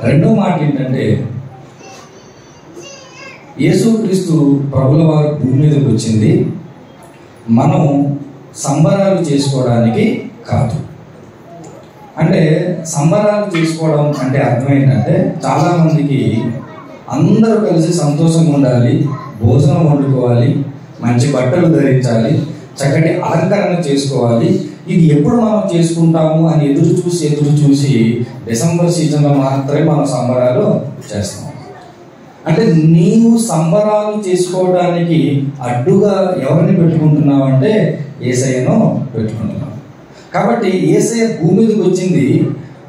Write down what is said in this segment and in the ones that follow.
రెండో మాట ఏంటంటే, యేసుక్రీస్తు ప్రభుల వారు భూమి మీదకి వచ్చింది మనం సంబరాలు చేసుకోవడానికి కాదు. అంటే సంబరాలు చేసుకోవడం అంటే అర్థం ఏంటంటే, చాలామందికి అందరూ కలిసి సంతోషంగా ఉండాలి, భోజనం వండుకోవాలి, మంచి బట్టలు ధరించాలి, చక్కటి అలంకరణ చేసుకోవాలి. ఇది ఎప్పుడు మనం చేసుకుంటాము అని ఎదురు చూసి డిసెంబర్ సీజన్లో మాత్రమే మనం సంబరాలు చేస్తాం. అంటే నీవు సంబరాలు చేసుకోవడానికి అడ్డుగా ఎవరిని పెట్టుకుంటున్నావు అంటే యేసయ్యను పెట్టుకుంటున్నావు. కాబట్టి యేసయ్య భూమి మీదకి వచ్చింది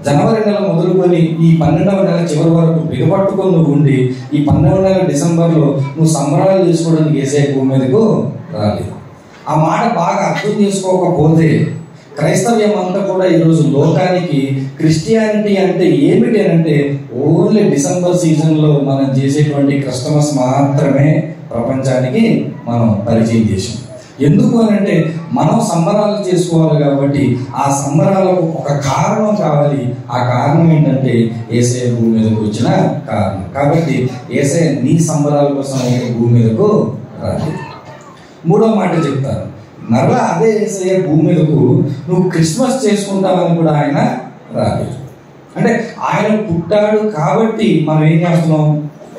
జనవరి నెల మొదలుకొని ఈ 12వ నెల చివరి వరకు బిగపట్టుకొని నువ్వు ఉండి ఈ 12వ నెల డిసెంబర్లో నువ్వు సంబరాలు చేసుకోవడానికి యేసయ్య భూమి మీదకు రాలేదు. ఆ మాట బాగా అర్థం చేసుకోకపోతే క్రైస్తవ్యం అంతా కూడా ఈరోజు లోకానికి క్రిస్టియానిటీ అంటే ఏమిటి అంటే ఓన్లీ డిసెంబర్ సీజన్లో మనం చేసేటువంటి క్రిస్టమస్ మాత్రమే ప్రపంచానికి మనం పరిచయం చేసాం. ఎందుకు అని అంటే మనం సంబరాలు చేసుకోవాలి కాబట్టి ఆ సంబరాలకు ఒక కారణం కావాలి. ఆ కారణం ఏంటంటే యేసయ్య భూమి మీదకు వచ్చిన కారణం. కాబట్టి యేసయ్య నీ సంబరాల కోసం భూమి మీదకు రాలేదు. మూడో మాట చెప్తాను, మరలా అదే యేసయ్య భూమి మీదకు నువ్వు క్రిస్మస్ చేసుకుంటావని కూడా ఆయన రాలేదు. అంటే ఆయన పుట్టాడు కాబట్టి మనం ఏం చేస్తున్నాం,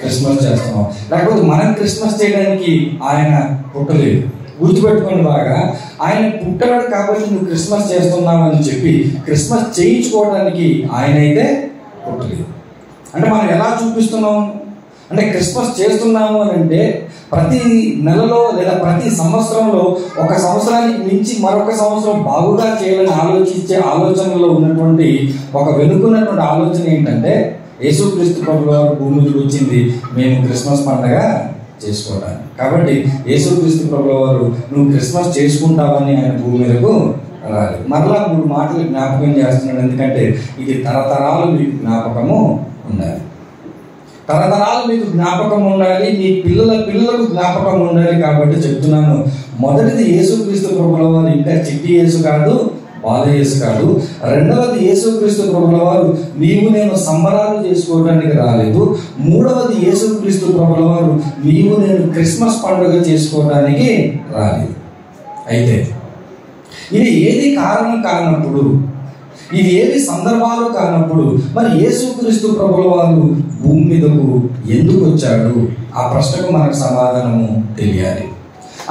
క్రిస్మస్ చేస్తున్నాం. లేకపోతే మనం క్రిస్మస్ చేయడానికి ఆయన పుట్టలేదు. గుర్తుపెట్టుకోండి బాగా, ఆయన పుట్టాడు కాబట్టి నువ్వు క్రిస్మస్ చేస్తున్నావు అని చెప్పి క్రిస్మస్ చేయించుకోవడానికి ఆయన అయితే పుట్టలేదు. అంటే మనం ఎలా చూపిస్తున్నాం అంటే క్రిస్మస్ చేస్తున్నాము అని అంటే ప్రతి నెలలో లేదా ప్రతి సంవత్సరంలో ఒక సంవత్సరానికి మించి మరొక సంవత్సరం బాగుగా చేయాలని ఆలోచించే ఆలోచనలో ఉన్నటువంటి ఒక వెనుకున్నటువంటి ఆలోచన ఏంటంటే యేసుక్రీస్తు ప్రభువు వారు భూమి మీదకి వచ్చింది మేము క్రిస్మస్ పండుగ చేసుకోవడానికి. కాబట్టి యేసుక్రీస్తు ప్రభువు వారు నువ్వు క్రిస్మస్ చేసుకుంటావని ఆయన భూమి మీదకు రాలేదు. మరలా 3 మాటలు జ్ఞాపకం చేస్తున్నాడు. ఎందుకంటే ఇది తరతరాలు మీకు జ్ఞాపకము ఉండాలి, తరతరాలు మీకు జ్ఞాపకం ఉండాలి, మీ పిల్లలకు జ్ఞాపకం ఉండాలి. కాబట్టి చెప్తున్నాను, మొదటిది యేసుక్రీస్తు ప్రభువుల వారు ఇంకా చిట్టి యేసు కాదు, బాల యేసు కాదు. రెండవది యేసుక్రీస్తు ప్రభువుల వారు నీవు నేను సంబరాలు చేసుకోవడానికి రాలేదు. మూడవది యేసుక్రీస్తు ప్రభువుల వారు నీవు నేను క్రిస్మస్ పండుగ చేసుకోవడానికి రాలేదు. అయితే ఇది ఏది కారణం కానప్పుడు, ఇది ఏది సందర్భాలు కానప్పుడు మరి యేసుక్రీస్తు ప్రభువుల వారు భూమి మీదకు ఎందుకు వచ్చాడు? ఆ ప్రశ్నకు మనకు సమాధానము తెలియాలి.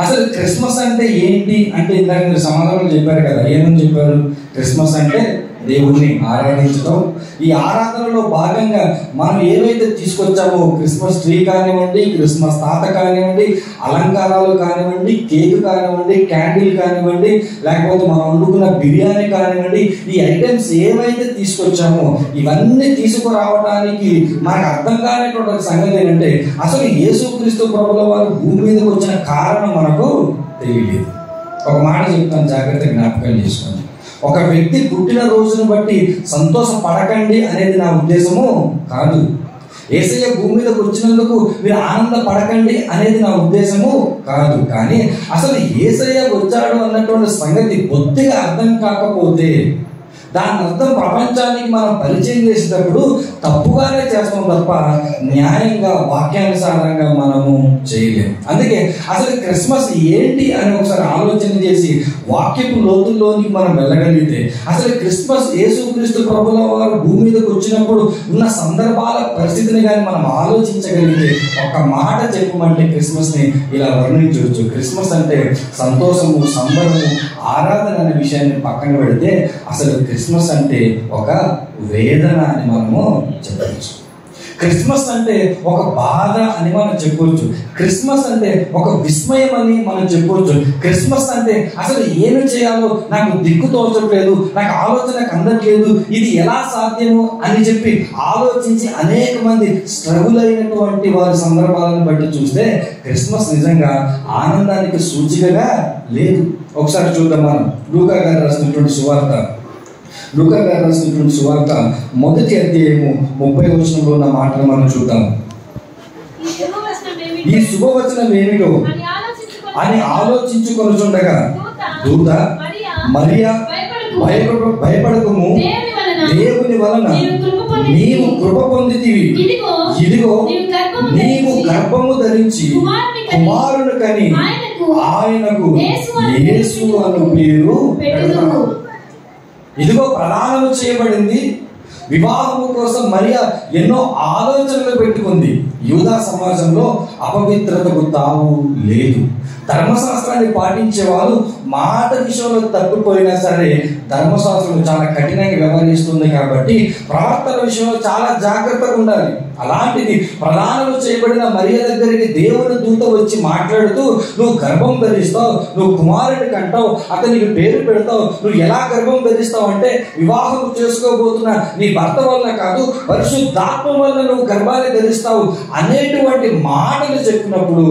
అసలు క్రిస్మస్ అంటే ఏంటి అంటే ఇందాక మీరు సమాధానం చెప్పారు కదా, ఏమని చెప్పారు? క్రిస్మస్ అంటే దేవుణ్ణి ఆరాధించడం. ఈ ఆరాధనలో భాగంగా మనం ఏవైతే తీసుకొచ్చామో క్రిస్మస్ ట్రీ కానివ్వండి, క్రిస్మస్ తాత కానివ్వండి, అలంకారాలు కానివ్వండి, కేక్ కానివ్వండి, క్యాండిల్ కానివ్వండి, లేకపోతే మనం వండుకున్న బిర్యానీ కానివ్వండి, ఈ ఐటమ్స్ ఏవైతే తీసుకొచ్చామో ఇవన్నీ తీసుకురావడానికి మనకు అర్థం కానిటువంటి సంగతి ఏంటంటే అసలు యేసుక్రీస్తు ప్రభువుల వారు భూమి మీదకి వచ్చిన కారణం మనకు తెలియలేదు. ఒక మాట చెప్తాను, జాగ్రత్తగా జ్ఞాపకం చేసుకోండి. ఒక వ్యక్తి పుట్టిన రోజును బట్టి సంతోషం పడకండి అనేది నా ఉద్దేశము కాదు. యేసయ్య భూమి మీదకి వచ్చినందుకు మీరు ఆనంద పడకండి అనేది నా ఉద్దేశము కాదు. కానీ అసలు యేసయ్య వచ్చాడు అన్నటువంటి సంగతి బొత్తిగా అర్థం కాకపోతే దాని అర్థం ప్రపంచానికి మనం పరిచయం చేసేటప్పుడు తప్పుగానే చేస్తాం తప్ప న్యాయంగా వాక్యానుసారంగా మనము చేయలేము. అందుకే అసలు క్రిస్మస్ ఏంటి అని ఒకసారి ఆలోచన చేసి వాక్యపు లోతుల్లోనికి మనం వెళ్ళగలిగితే అసలు క్రిస్మస్ యేసుక్రీస్తు ప్రభువుల వారు భూమి మీదకి వచ్చినప్పుడు ఉన్న సందర్భాల పరిస్థితిని కానీ మనం ఆలోచించగలిగితే ఒక మాట చెప్పమంటే క్రిస్మస్ని ఇలా వర్ణించవచ్చు. క్రిస్మస్ అంటే సంతోషము, సంబరము, ఆరాధన అనే విషయాన్ని పక్కన పెడితే అసలు క్రిస్మస్ అంటే ఒక వేదన అని మనము చెప్పవచ్చు. క్రిస్మస్ అంటే ఒక బాధ అని మనం చెప్పవచ్చు. క్రిస్మస్ అంటే ఒక విస్మయం అని మనం చెప్పవచ్చు. క్రిస్మస్ అంటే అసలు ఏమి చేయాలో నాకు దిక్కు తోచట్లేదు, నాకు ఆలోచనకు అందట్లేదు, ఇది ఎలా సాధ్యము అని చెప్పి ఆలోచించి అనేక మంది స్ట్రగుల్ అయినటువంటి వారి సందర్భాలను బట్టి చూస్తే క్రిస్మస్ నిజంగా ఆనందానికి సూచికగా లేదు. ఒకసారి చూద్దాం మనం లూకా గారు రాసినటువంటి సువార్త, లూకా గారు రాసినటువంటి సువార్త 1వ అధ్యాయము 30వ వచనంలో ఉన్న మాటలు మనం చూద్దాం. ఈ శుభవచనం ఏమిటో అని ఆలోచించుకొనుచుండగా దూత మరియా భయపడకుము, దేవుని వలన నీవు కృప పొందితివి, ఇదిగో నీవు గర్భము ధరించి కుమారుని కని ఆయనకు యేసు అను పేరు పెడతావు. ఇదిగో ప్రదానము చేయబడింది. వివాహము కోసం మరియా ఎన్నో ఆలోచనలు పెట్టుకుంది. యూదా సమాజంలో అపవిత్రతకు తావు లేదు. ధర్మశాస్త్రాన్ని పాటించే వాళ్ళు మాట విషయంలో తప్పిపోయినా సరే ధర్మశాస్త్రం చాలా కఠినంగా వ్యవహరిస్తుంది కాబట్టి ప్రవర్తన విషయంలో చాలా జాగ్రత్తగా ఉండాలి. అలాంటిది ప్రదానం చేయబడిన మరియ దగ్గరికి దేవుని దూత వచ్చి మాట్లాడుతూ, నువ్వు గర్భం ధరిస్తావు, నువ్వు కుమారుడికి అంటావు, అతనికి పేరు పెడతావు. నువ్వు ఎలా గర్భం ధరిస్తావు అంటే వివాహం చేసుకోబోతున్న నీ భర్త వలన కాదు, పరిశుద్ధాత్మ వలన నువ్వు గర్భాన్ని ధరిస్తావు అనేటువంటి మాటలు చెప్పినప్పుడు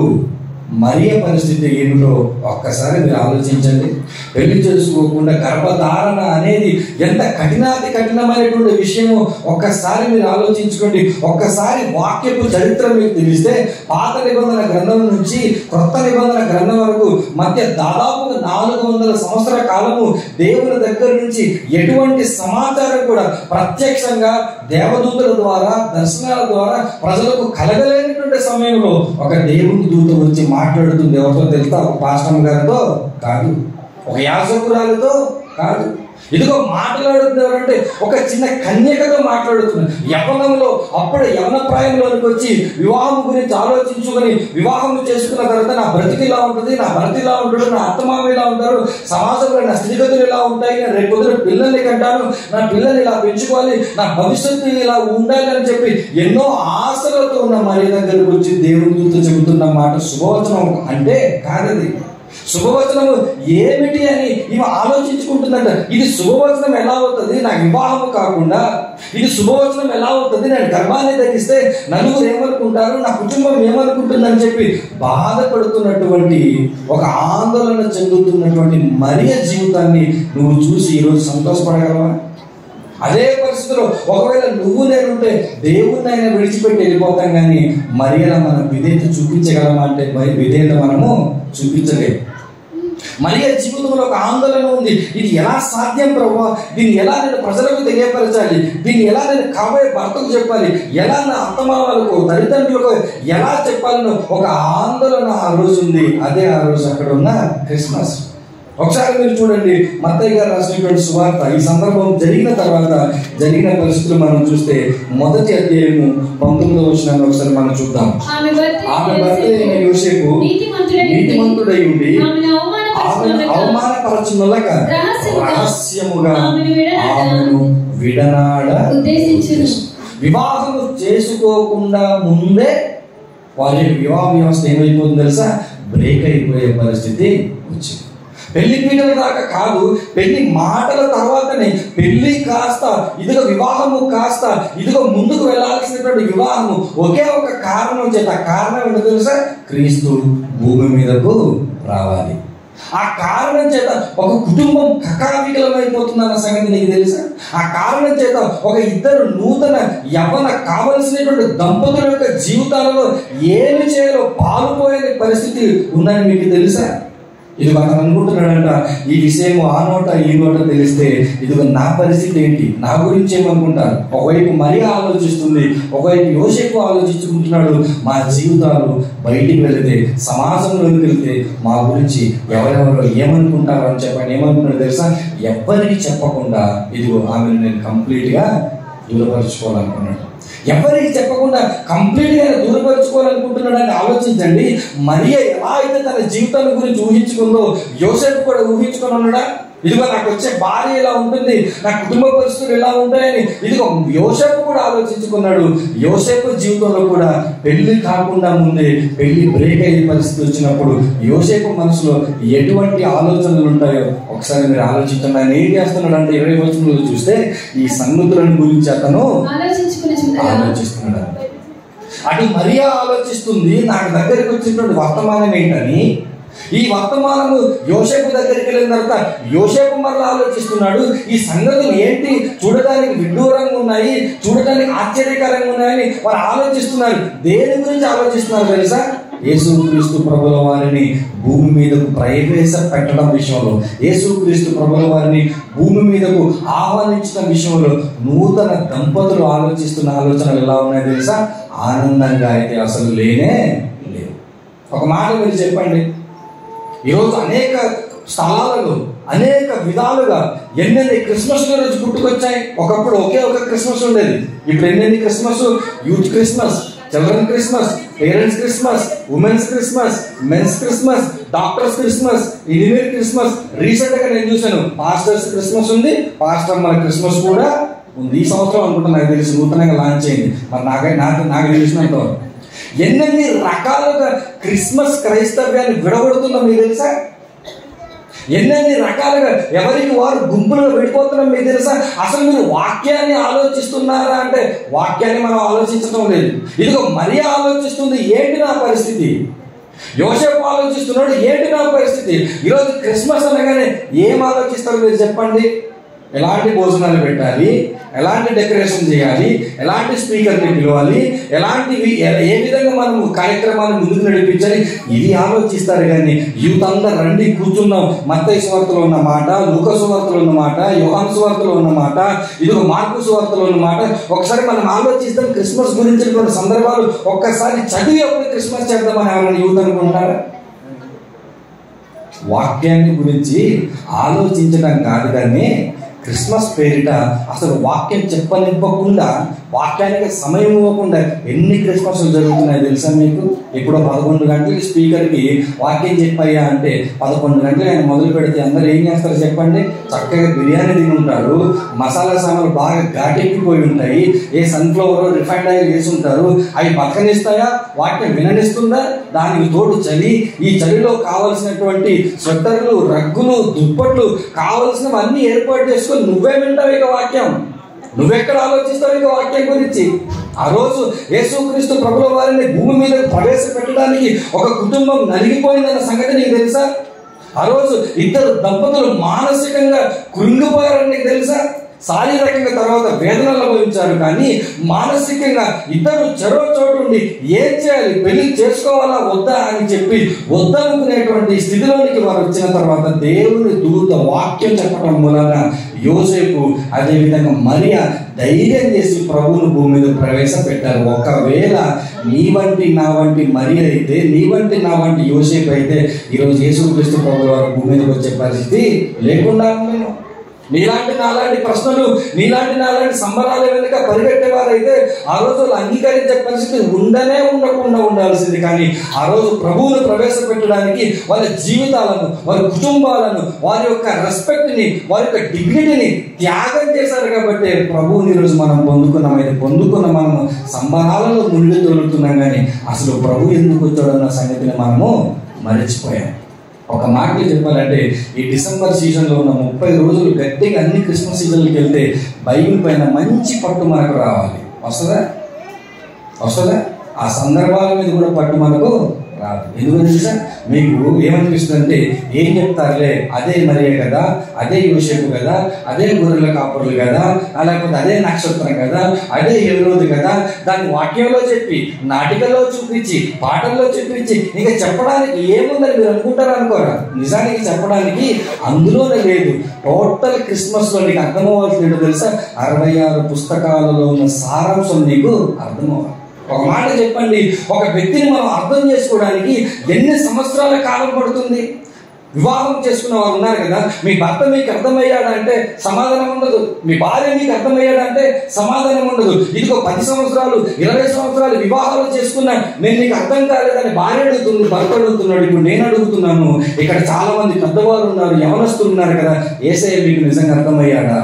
మరియ పరిస్థితి ఏమిటో ఒక్కసారి మీరు ఆలోచించండి. పెళ్లి చేసుకోకుండా గర్భధారణ అనేది ఎంత కఠినమైనటువంటి విషయమో ఒక్కసారి మీరు ఆలోచించుకోండి. ఒక్కసారి వాక్యపు చరిత్ర మీకు తెలిస్తే పాత నిబంధన గ్రంథం నుంచి కొత్త నిబంధన గ్రంథం వరకు మధ్య దాదాపు 400 సంవత్సరాల కాలము దేవుని దగ్గర నుంచి ఎటువంటి సమాచారం కూడా ప్రత్యక్షంగా దేవదూతల ద్వారా దర్శనాల ద్వారా ప్రజలకు కలగలేనటువంటి సమయంలో ఒక దేవుని దూత వచ్చి మాట్లాడుతుంది. ఎవరితో తెలుసా? ఒక పాస్టర్ గారితో కాదు, ఒక యాజకురాలతో కాదు. ఇదిగో మాట్లాడుతుంది ఎవరంటే ఒక చిన్న కన్యకతో మాట్లాడుతుంది. యవ్వనంలో అప్పుడే యవ్వన ప్రాయంలోనికి వచ్చి వివాహం గురించి ఆలోచించుకొని వివాహం చేసుకున్న తర్వాత నా బ్రతికి ఇలా ఉంటుంది, నా భర్త ఇలా ఉంటాడు, నా అత్తమామ ఇలా ఉంటారు, సమాజంలో నా స్థితిగతులు ఇలా ఉంటాయి, నేను రేపు పొద్దున పిల్లల్ని కంటాను, నా పిల్లల్ని ఇలా పెంచుకోవాలి, నా భవిష్యత్తు ఇలా ఉండాలి అని చెప్పి ఎన్నో ఆశలతో ఉన్న మరి దగ్గరకు వచ్చి దేవుని దూత చెబుతున్న మాట శుభవచనం అంటే కాదది. శుభవచనము ఏమిటి అని ఈమె ఆలోచించుకుంటుందంట. ఇది శుభవచనం ఎలా అవుతుంది నా వివాహము కాకుండా? ఇది శుభవచనం ఎలా అవుతుంది నేను గర్భాన్ని ధరిస్తే నలుగురు ఏమనుకుంటారు, నా కుటుంబం ఏమనుకుంటుందని చెప్పి బాధపడుతున్నటువంటి ఒక ఆందోళన చెందుతున్నటువంటి మరియ జీవితాన్ని నువ్వు చూసి ఈరోజు సంతోషపడగలవా? అదే పరిస్థితిలో ఒకవేళ నువ్వు నేనుంటే దేవుణ్ణి అయినా విడిచిపెట్టి వెళ్ళిపోతాం, కానీ మరియలా మనం విధేయత చూపించగలమా అంటే విధేయత మనము చూపించలేము. మరియ జీవితంలో ఒక ఆందోళన ఉంది. ఇది ఎలా సాధ్యం ప్రభువా? దీన్ని ఎలా నేను ప్రజలకు తెలియపరచాలి? దీన్ని ఎలా నేను కాబోయే భర్తకు చెప్పాలి? ఎలా నా అత్తమామలకు తల్లిదండ్రులకు ఎలా చెప్పాలని ఒక ఆందోళన ఆ రోజు ఉంది. అదే ఆ రోజు అక్కడ ఉన్న క్రిస్మస్. ఒకసారి మీరు చూడండి, మత్తయి గారు రాసినటువంటి సువార్త ఈ సందర్భం జరిగిన తర్వాత జరిగిన పరిస్థితులు మనం చూస్తే మొదటి అధ్యాయము 19వ వచనాన్ని ఒకసారి మనం చూద్దాం. ఆమె భర్త అయిన యోసేపు నీతిమంతుడై ఉండి ఆమెను అవమానపరచునొల్లక రహస్యముగా ఆమెను విడనాడ వివాహము చేసుకోకుండా ముందే వారి వివాహ వ్యవస్థ ఏమైపోతుంది తెలుసా? బ్రేక్ అయిపోయే పరిస్థితి వచ్చింది. పెళ్లి పీటల దాకా కాదు, పెళ్లి మాటల తర్వాతనే పెళ్లి కాస్త ఇదిగో వివాహము కాస్త ఇదిగో ముందుకు వెళ్లాల్సినటువంటి వివాహము ఒకే ఒక కారణం చేత. ఆ కారణం ఏంటో తెలుసా? క్రీస్తు భూమి మీదకు రావాలి. ఆ కారణం చేత ఒక కుటుంబం కకావికలమైపోతుందన్న సంగతి నీకు తెలుసా? ఆ కారణం చేత ఒక ఇద్దరు నూతన యవ్వన కావలసినటువంటి దంపతుల యొక్క జీవితాలలో ఏమి చేయాలో పాల్పోయే పరిస్థితి ఉందని మీకు తెలుసా? ఇదిగో అతను అనుకుంటున్నాడంట, ఈ విషయం ఆ నోట ఈ నోట తెలిస్తే ఇదిగో నా పరిస్థితి ఏంటి, నా గురించి ఏమనుకుంటారు? ఒకవైపు మరి ఆలోచిస్తుంది, ఒకవైపు యోసేపు ఆలోచించుకుంటున్నాడు. మా జీవితాలు బయటికి వెళితే సమాజంలోకి వెళ్తే మా గురించి ఎవరెవరో ఏమనుకుంటారో అని చెప్పండి. ఏమనుకున్నాడు తెలుసా? ఎవ్వరికి చెప్పకుండా ఇదిగో ఆమెను నేను కంప్లీట్గా దూరపరుచుకోవాలనుకున్నాడు. ఎవరికి చెప్పకుండా కంప్లీట్ గా దూరపరుచుకోవాలనుకుంటున్నాడు అని ఆలోచించండి. మరియ ఎలా అయితే తన జీవితాల గురించి ఊహించుకుందో యోసేపు కూడా ఊహించుకొని ఉన్నాడా? ఇదిగో నాకు వచ్చే భార్య ఇలా ఉంటుంది, నా కుటుంబ పరిస్థితులు ఎలా ఉంటాయని ఇదిగో యోసేపు కూడా ఆలోచించుకున్నాడు. యోసేపు జీవితంలో కూడా పెళ్లి కాకుండా ముందే పెళ్లి బ్రేక్ అయ్యే పరిస్థితి వచ్చినప్పుడు యోసేపు మనసులో ఎటువంటి ఆలోచనలు ఉంటాయో ఒకసారి మీరు ఆలోచించండి. ఆయన ఏం చేస్తున్నాడు అంటే 20వ వచనంలో చూస్తే ఈ సంగతులను గురించి అతను ఆలోచిస్తున్నాడు. అటు మరియా ఆలోచిస్తుంది, నాకు దగ్గరికి వచ్చినటువంటి వర్తమానం ఏంటని. ఈ వర్తమానము యోసేపు దగ్గరికి వెళ్ళిన తర్వాత యోసేపు మరలా ఆలోచిస్తున్నాడు, ఈ సంగతులు ఏంటి, చూడటానికి విడ్డూరంగా ఉన్నాయి, చూడటానికి ఆశ్చర్యకరంగా ఉన్నాయని వారు ఆలోచిస్తున్నారు. దేని గురించి ఆలోచిస్తున్నారు తెలుసా? యేసుక్రీస్తు ప్రభుల వారిని భూమి మీదకు ప్రవేశపెట్టడం విషయంలో, యేసుక్రీస్తు ప్రభుల వారిని భూమి మీదకు ఆహ్వానించిన విషయంలో నూతన దంపతులు ఆలోచిస్తున్న ఆలోచనలు ఎలా ఉన్నాయో తెలుసా? ఆనందంగా అయితే అసలు లేనే లేవు. ఒక మాట మీరు చెప్పండి, ఈరోజు అనేక స్థలాలలో అనేక విధాలుగా ఎన్నెన్ని క్రిస్మస్ రోజు పుట్టుకొచ్చాయి. ఒకప్పుడు ఒకే ఒక క్రిస్మస్ ఉండేది. ఇప్పుడు ఎన్నెన్ని Christmas, youth Christmas, children Christmas, parents Christmas, womens Christmas, mens Christmas, doctors Christmas, engineer Christmas. Recent గా నేను చూశాను పాస్టర్స్ క్రిస్మస్ ఉంది, పాస్టర్ మన క్రిస్మస్ కూడా ఉంది. ఈ సంవత్సరం అనుకుంటా నాకు తెలిసి నూతనంగా లాంచ్ అయింది. మరి నాకు తెలిసినంత ఎన్నెన్ని రకాలుగా క్రిస్మస్ క్రైస్తవ్యాన్ని విడగొడుతుందో మీకు తెలుసా? ఎన్నెన్ని రకాలుగా ఎవరికి వారు గుంపులుగా విడిపోతున్నాం మీకు తెలుసా? అసలు మీరు వాక్యాన్ని ఆలోచిస్తున్నారా అంటే వాక్యాన్ని మనం ఆలోచించడం లేదు. ఇదిగో మరియ ఆలోచిస్తుంది, ఏంటి నా పరిస్థితి? యోసేపు ఆలోచిస్తున్నాడు, ఏంటి నా పరిస్థితి? ఈరోజు క్రిస్మస్ అనగానే ఏం ఆలోచిస్తారు మీరు చెప్పండి? ఎలాంటి భోజనాలు పెట్టాలి, ఎలాంటి డెకరేషన్ చేయాలి, ఎలాంటి స్పీకర్ని పిలవాలి, ఏ విధంగా మనము కార్యక్రమాన్ని ముందుకు నడిపించాలి, ఇది ఆలోచిస్తారు. కానీ యూత్ అందరూ రండి కూర్చున్నాం. మత్తయి సువార్తలో ఉన్న మాట, లూకా సువార్తలో ఉన్న మాట, యోహాను సువార్తలో ఉన్న మాట, ఇదిగో మార్కు సువార్తలో ఉన్న మాట. ఒకసారి మనం ఆలోచిస్తాం క్రిస్మస్ గురించినటువంటి సందర్భాలు. ఒక్కసారి చదివి అప్పుడు క్రిస్మస్ చేద్దామని ఎవరైనా యూత్ అనుకుంటారా? వాక్యాన్ని గురించి ఆలోచించడం కాదు, కానీ క్రిస్మస్ పేరిట అసలు వాక్యం చెప్పనివ్వకుండా, వాక్యానికి సమయం ఇవ్వకుండా ఎన్ని క్రిస్మస్లు జరుగుతున్నాయి తెలుసా మీకు? ఇప్పుడు 11 గంటలకి స్పీకర్కి వాక్యం చెప్పయ్యా అంటే 11 గంటలు ఆయన మొదలు పెడితే అందరూ ఏం చేస్తారు చెప్పండి? చక్కగా బిర్యానీ తిని ఉంటారు, మసాలా సామాన్లు బాగా ఘాటెక్కిపోయి ఉంటాయి, ఏ సన్ఫ్లవర్ రిఫైండ్ ఆయిల్ వేసి ఉంటారు. అవి బతకనిస్తాయా? వాక్యం విననిస్తుందా? దానికి తోడు చలి, ఈ చలిలో కావలసినటువంటి స్వెట్టర్లు, రగ్గులు, దుప్పట్లు కావలసినవన్నీ ఏర్పాటు చేసుకొని నువ్వే వింటావు ఇక వాక్యం. నువ్వెక్కడ ఆలోచిస్తావు ఇక వాక్యం గురించి? ఆ రోజు యేసుక్రీస్తు ప్రభుల వారిని భూమి మీద ప్రవేశపెట్టడానికి ఒక కుటుంబం నలిగిపోయిందన్న సంగతి నీకు తెలుసా? ఆ రోజు ఇద్దరు దంపతులు మానసికంగా కృంగిపోయారని నీకు తెలుసా? శారీరకంగా తర్వాత వేదనలు అనుభవించారు, కానీ మానసికంగా ఇద్దరు చెరో చోటు ఉండి ఏం చేయాలి, పెళ్లి చేసుకోవాలా వద్దా అని చెప్పి వద్దనుకునేటువంటి స్థితిలోనికి వారు వచ్చిన తర్వాత దేవుని దూత వాక్యం చెప్పడం మూలంగా యోసేపు అదేవిధంగా మరియా ధైర్యం చేసి ప్రభువును భూమి మీద ప్రవేశపెట్టారు. ఒకవేళ నీ వంటి నా వంటి మరియ అయితే, నీ వంటి నా వంటి యోసేపు అయితే ఈరోజు యేసుక్రీస్తు ప్రభువు వారు భూమి మీదకి వచ్చే పరిస్థితి లేకుండా ఉన్నాను. నీలాంటి నాలాంటి ప్రశ్నలు, నీలాంటి నాలాంటి సంబరాల వెనుక పరిగెట్టేవారైతే ఆ రోజు అంగీకరించే పరిస్థితి ఉండకుండా ఉండాల్సింది. కానీ ఆ రోజు ప్రభువును ప్రవేశపెట్టడానికి వాళ్ళ జీవితాలను, వారి కుటుంబాలను, వారి యొక్క రెస్పెక్ట్ని, వారి యొక్క డిగ్నిటీని త్యాగం చేశారు. కాబట్టి ప్రభువుని ఈరోజు మనం పొందుకున్న మనము సంబరాలలో ముందు తొలుగుతున్నాం, కానీ అసలు ప్రభు ఎందుకు వచ్చాడన్న సంగతిని మనము మర్చిపోయాం. ఒక మాటలు చెప్పాలంటే ఈ డిసెంబర్ సీజన్లో ఉన్న 30 రోజులు గట్టిగా అన్ని క్రిస్మస్ సీజన్లకు వెళ్తే బైబిల్ పైన మంచి పట్టు మనకు రావాలి. వస్తుందా? ఆ సందర్భాల మీద కూడా పట్టు మనకు రాదు. ఎందుకు తెలుసా? మీకు ఏమనిపిస్తుంది అంటే ఏం చెప్తారులే, అదే మరియ కదా, అదే యోసేపు కదా, అదే గొర్రెల కాపురులు కదా, లేకపోతే అదే నక్షత్రం కదా, అదే హెరోదు కదా, దాన్ని వాక్యంలో చెప్పి, నాటికలో చూపించి, పాటల్లో చూపించి ఇంకా చెప్పడానికి ఏముందని మీరు అనుకోరా? నిజానికి చెప్పడానికి అందులోనే లేదు. టోటల్ క్రిస్మస్లో నీకు అర్థమవ్వాల్సింది తెలుసా? 66 పుస్తకాలలో ఉన్న సారాంశం నీకు అర్థమవ్వాలి. ఒక మాట చెప్పండి, ఒక వ్యక్తిని మనం అర్థం చేసుకోవడానికి ఎన్ని సంవత్సరాల కాలం పడుతుంది? వివాహం చేసుకున్న వారు ఉన్నారు కదా, మీ భర్త మీకు అర్థమయ్యాడంటే సమాధానం ఉండదు, మీ భార్య మీకు అర్థమయ్యాడంటే సమాధానం ఉండదు. ఇదిగో 10 సంవత్సరాలు 20 సంవత్సరాలు వివాహాలు చేసుకున్నా నేను నీకు అర్థం కాలేదని భార్య అడుగుతుంది, భర్త అడుగుతున్నాడు. ఇప్పుడు నేను అడుగుతున్నాను, ఇక్కడ చాలా మంది పెద్దవారు ఉన్నారు, యవనస్తులు ఉన్నారు కదా, యేసయ్య మీకు నిజంగా అర్థమయ్యాడా?